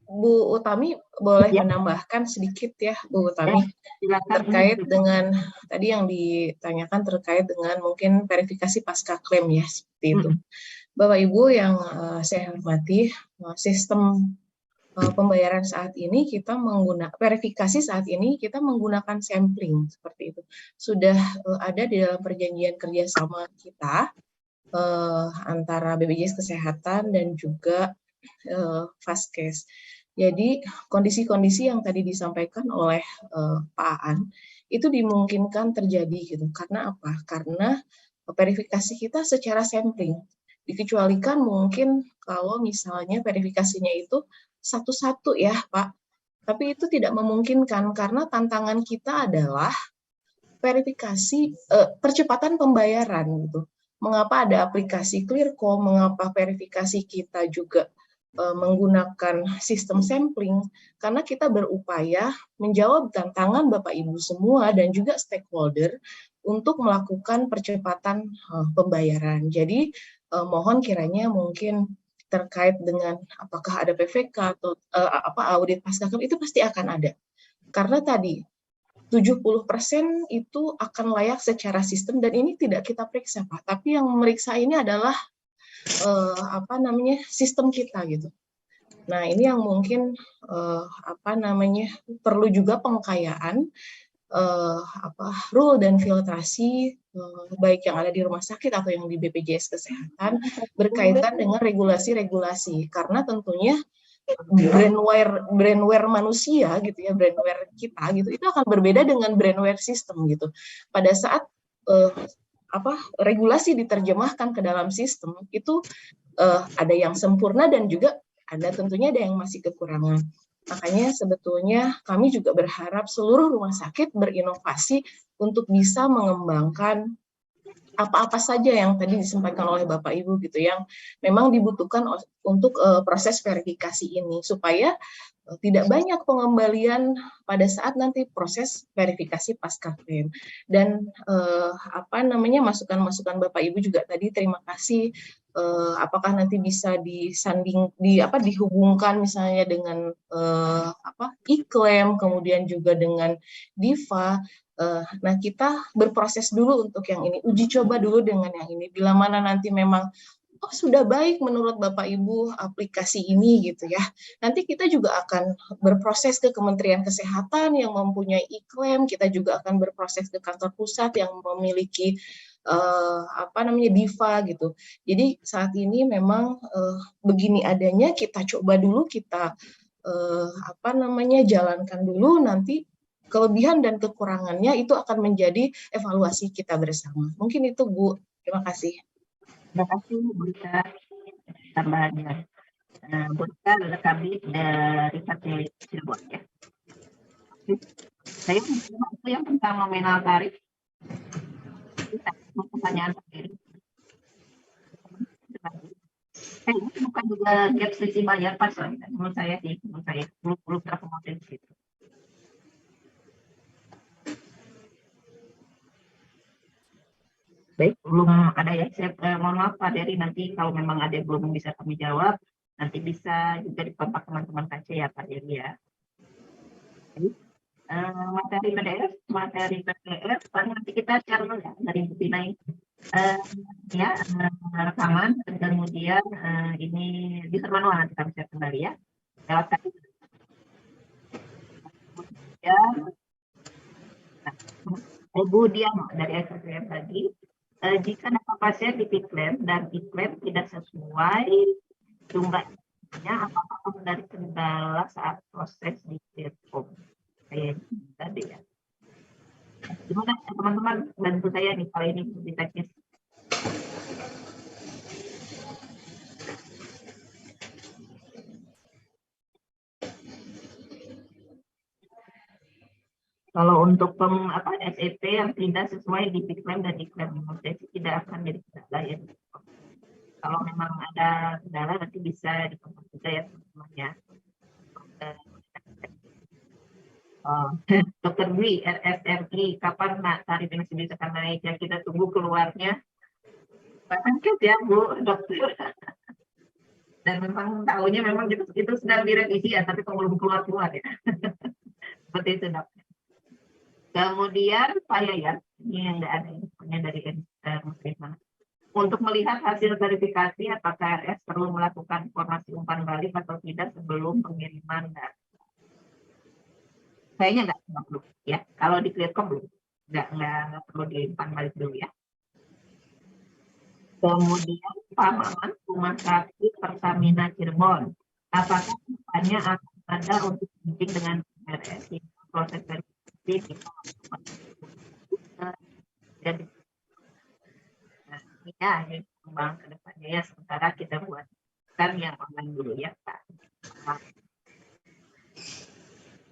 Bu Utami boleh menambahkan sedikit ya, Bu Utami, terkait dengan tadi yang ditanyakan terkait dengan mungkin verifikasi pasca klaim ya, seperti itu. Bapak Ibu yang saya hormati, sistem pembayaran saat ini kita menggunakan verifikasi saat ini kita menggunakan sampling seperti itu. Sudah ada di dalam perjanjian kerjasama kita antara BPJS Kesehatan dan juga Vaskes. Jadi kondisi-kondisi yang tadi disampaikan oleh Pak Aan itu dimungkinkan terjadi gitu. Karena apa? Karena verifikasi kita secara sampling. Dikecualikan mungkin kalau misalnya verifikasinya itu satu-satu ya Pak. Tapi itu tidak memungkinkan karena tantangan kita adalah verifikasi percepatan pembayaran gitu. Mengapa ada aplikasi Clearcom, mengapa verifikasi kita juga menggunakan sistem sampling, karena kita berupaya menjawab tantangan Bapak Ibu semua dan juga stakeholder untuk melakukan percepatan pembayaran. Jadi mohon kiranya mungkin terkait dengan apakah ada PVK atau audit pasca klaim itu pasti akan ada. Karena tadi 70% itu akan layak secara sistem dan ini tidak kita periksa Pak, tapi yang memeriksa ini adalah sistem kita gitu. Nah ini yang mungkin perlu juga pengkayaan rule dan filtrasi baik yang ada di rumah sakit atau yang di BPJS Kesehatan berkaitan dengan regulasi-regulasi karena tentunya brandware manusia gitu ya, brandware kita gitu itu akan berbeda dengan brandware sistem gitu. Pada saat regulasi diterjemahkan ke dalam sistem itu ada yang sempurna dan juga tentunya ada yang masih kekurangan. Makanya sebetulnya kami juga berharap seluruh rumah sakit berinovasi untuk bisa mengembangkan apa-apa saja yang tadi disampaikan oleh Bapak Ibu gitu yang memang dibutuhkan untuk proses verifikasi ini supaya tidak banyak pengembalian pada saat nanti proses verifikasi pasca klaim. Dan masukan-masukan Bapak Ibu juga tadi terima kasih. Apakah nanti bisa dihubungkan misalnya dengan e-claim kemudian juga dengan Diva. Nah kita berproses dulu untuk yang ini, uji coba dulu dengan yang ini. Bila mana nanti memang sudah baik menurut Bapak Ibu aplikasi ini gitu ya. Nanti kita juga akan berproses ke Kementerian Kesehatan yang mempunyai e-claim, kita juga akan berproses ke kantor pusat yang memiliki DIVA gitu. Jadi saat ini memang begini adanya, kita coba dulu, kita jalankan dulu, nanti kelebihan dan kekurangannya itu akan menjadi evaluasi kita bersama. Mungkin itu Bu. Terima kasih. Terima kasih Bu Rika tambahannya. Bu Rika adalah Kabid dari Satelit Cirebon ya. Saya itu yang tentang nominal tarif. Pertanyaan sendiri. Ini bukan juga gap selisih bayar pas menurut saya sih, menurut saya belum terakomodir di situ. Baik, belum ada ya. Saya mohon maaf Pak Dery, nanti kalau memang ada yang belum bisa kami jawab, nanti bisa juga dikontak teman-teman KC ya Pak Dery ya. Materi PDF, nanti kita share dulu ya dari Bu Tina rekaman, dan kemudian ini bisa manual nanti kami share kembali ya lewat tadi. Bu Diano dari SPM tadi, jika data pasien di Piklem dan Piklem tidak sesuai jumlahnya, apakah dari kendala saat proses di Telkom? Tadi ya. Gimana teman-teman, bantu saya nih kalau ini di teknis. Kalau untuk SEP yang tidak sesuai di Piklem dan Iklem, menurut saya tidak akan jadi kendala ya. Kalau memang ada kendala nanti bisa dikontak juga ya teman-teman ya. Dokter Dwi, RSMI, kapan tarif ini bisa naik? Ya kita tunggu keluarnya. Bahkan ya Bu Dokter. Dan memang tahunya memang itu sedang direvisi ya, tapi belum keluar ya. Seperti itu Dokter. Kemudian Pak Yayat, ini yang ada infonya dari Mas. Untuk melihat hasil verifikasi apakah RS perlu melakukan informasi umpan balik atau tidak sebelum pengiriman data. Kayaknya nggak perlu ya. Kalau di Clearcom belum, nggak perlu diumpan balik dulu ya. Kemudian Pak Maman, Rumah Sakit Pertamina Cirebon, apakah depannya akan ada untuk meeting dengan RS proses verifikasi dan ini kembang ke depannya ya, sementara kita buatkan yang online dulu ya Pak.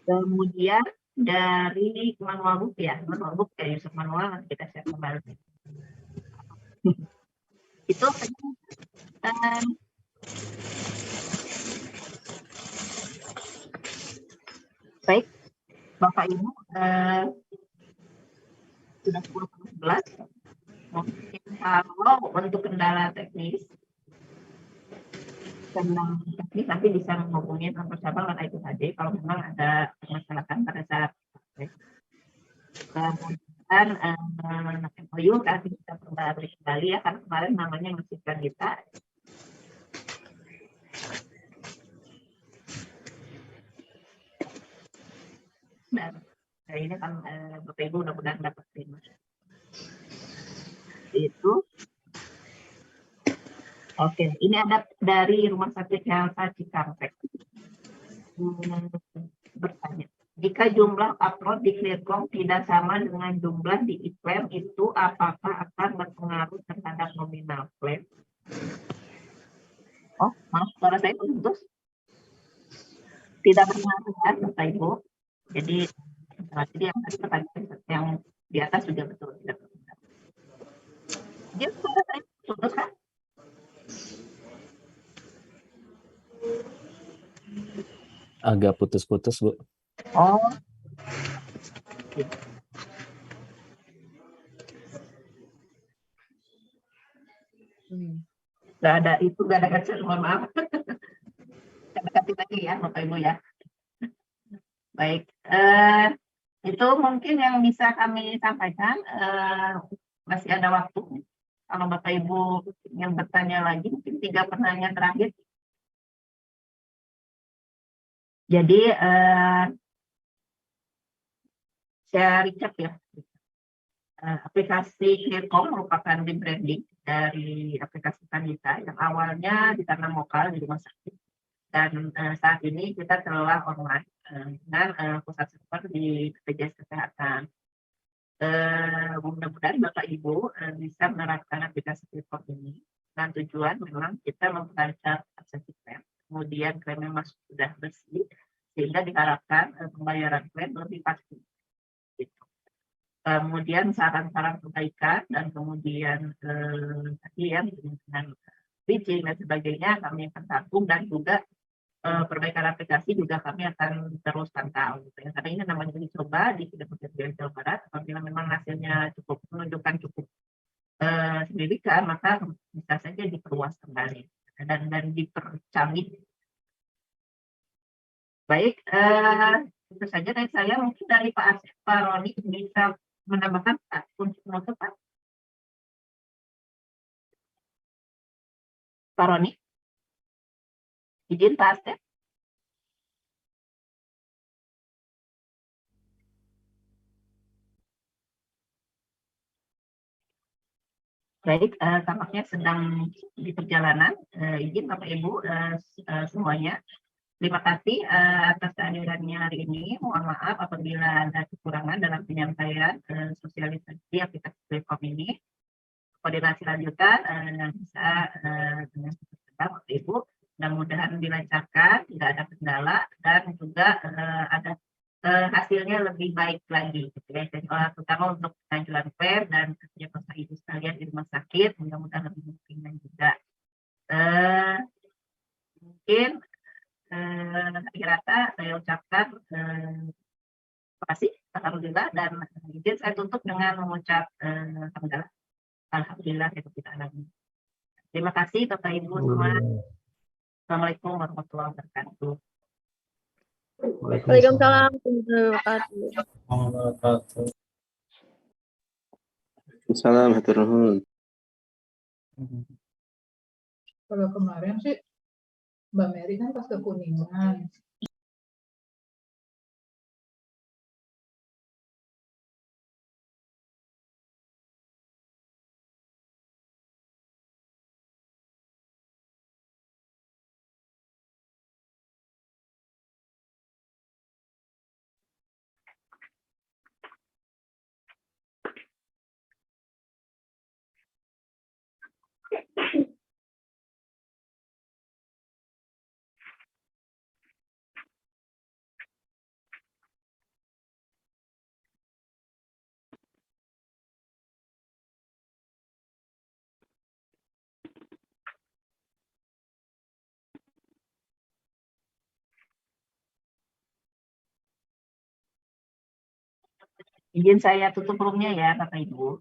Kemudian dari manual book ya user manual kita share kembali. Itu baik Bapak Ibu, sudah 10:11. Mungkin kalau untuk kendala teknis nanti bisa menghubungi kantor cabang dan IPHD kalau memang ada permasalahan pada saat kemudian MOU nanti kita perbarui kembali ya, karena kemarin namanya masih kita. Dan ini kan Bapak Ibu mudah-mudahan dapat terima. Itu oke, ini ada dari Rumah Sakit Healtha Cikampek. Bertanya, jika jumlah upload di Clearcom tidak sama dengan jumlah di iKlem, itu apakah akan berpengaruh terhadap nominal klaim? Oh, maaf, suara saya putus. Tidak berpengaruh ya, Bapak Ibu. Jadi yang di atas juga betul tidak berpengaruh. Jadi suara saya putus kan? Agak putus-putus, Bu. Oh. Nggak ada itu, nggak ada headset, mohon maaf. Kasih lagi ya, Bapak Ibu ya. Baik, itu mungkin yang bisa kami sampaikan. Masih ada waktu. Kalau Bapak Ibu yang bertanya lagi, mungkin 3 pertanyaan terakhir. Jadi saya recap ya. Aplikasi Clearcom merupakan rebranding dari aplikasi Pandita yang awalnya ditanam lokal di rumah sakit, dan saat ini kita telah online dengan pusat server di BPJS Kesehatan. Mudah-mudahan Bapak Ibu bisa menerapkan aplikasi Clearcom ini, dan tujuan memang kita memperlancar akses klaim, kemudian klaimnya masuk sudah bersih, sehingga diharapkan pembayaran klaim lebih pasti. Kemudian saran-saran perbaikan dan kemudian tadi ya dengan bridging dan sebagainya kami akan tampung, dan juga perbaikan aplikasi juga kami akan terus pantau gitu ya. Karena ini namanya uji coba di Kementerian Jawa Barat, apabila memang hasilnya cukup menunjukkan cukup signifikan, maka bisa saja diperluas kembali dan dipercanggih. Baik, itu saja dari saya. Mungkin dari Pak Roni bisa menambahkan untuk penutup, Pak. Pak Roni, izin Pak Asep. Baik, tampaknya sedang di perjalanan. Izin Bapak Ibu semuanya. Terima kasih atas kehadirannya hari ini. Mohon maaf apabila ada kekurangan dalam penyampaian sosialisasi aplikasi Clearcom ini. Koordinasi lanjutan bisa dengan Bapak Ibu. Mudah-mudahan dilancarkan, tidak ada kendala, dan juga ada hasilnya lebih baik lagi, gitu ya. Terutama untuk pengajuan klaim dan kerja Bapak Ibu sekalian di rumah sakit, mudah-mudahan lebih mungkin juga. Mungkin akhir kata saya ucapkan terima kasih, alhamdulillah, dan izin saya tutup dengan mengucap alhamdulillah itu kita alami. Terima kasih Bapak Ibu semua. Assalamualaikum warahmatullahi wabarakatuh. Waalaikumsalam warahmatullahi wabarakatuh. Salam, hatur nuhun. Kalau kemarin sih Mbak Mary kan pas ke Kuningan. Izin saya tutup roomnya ya Bapak Ibu.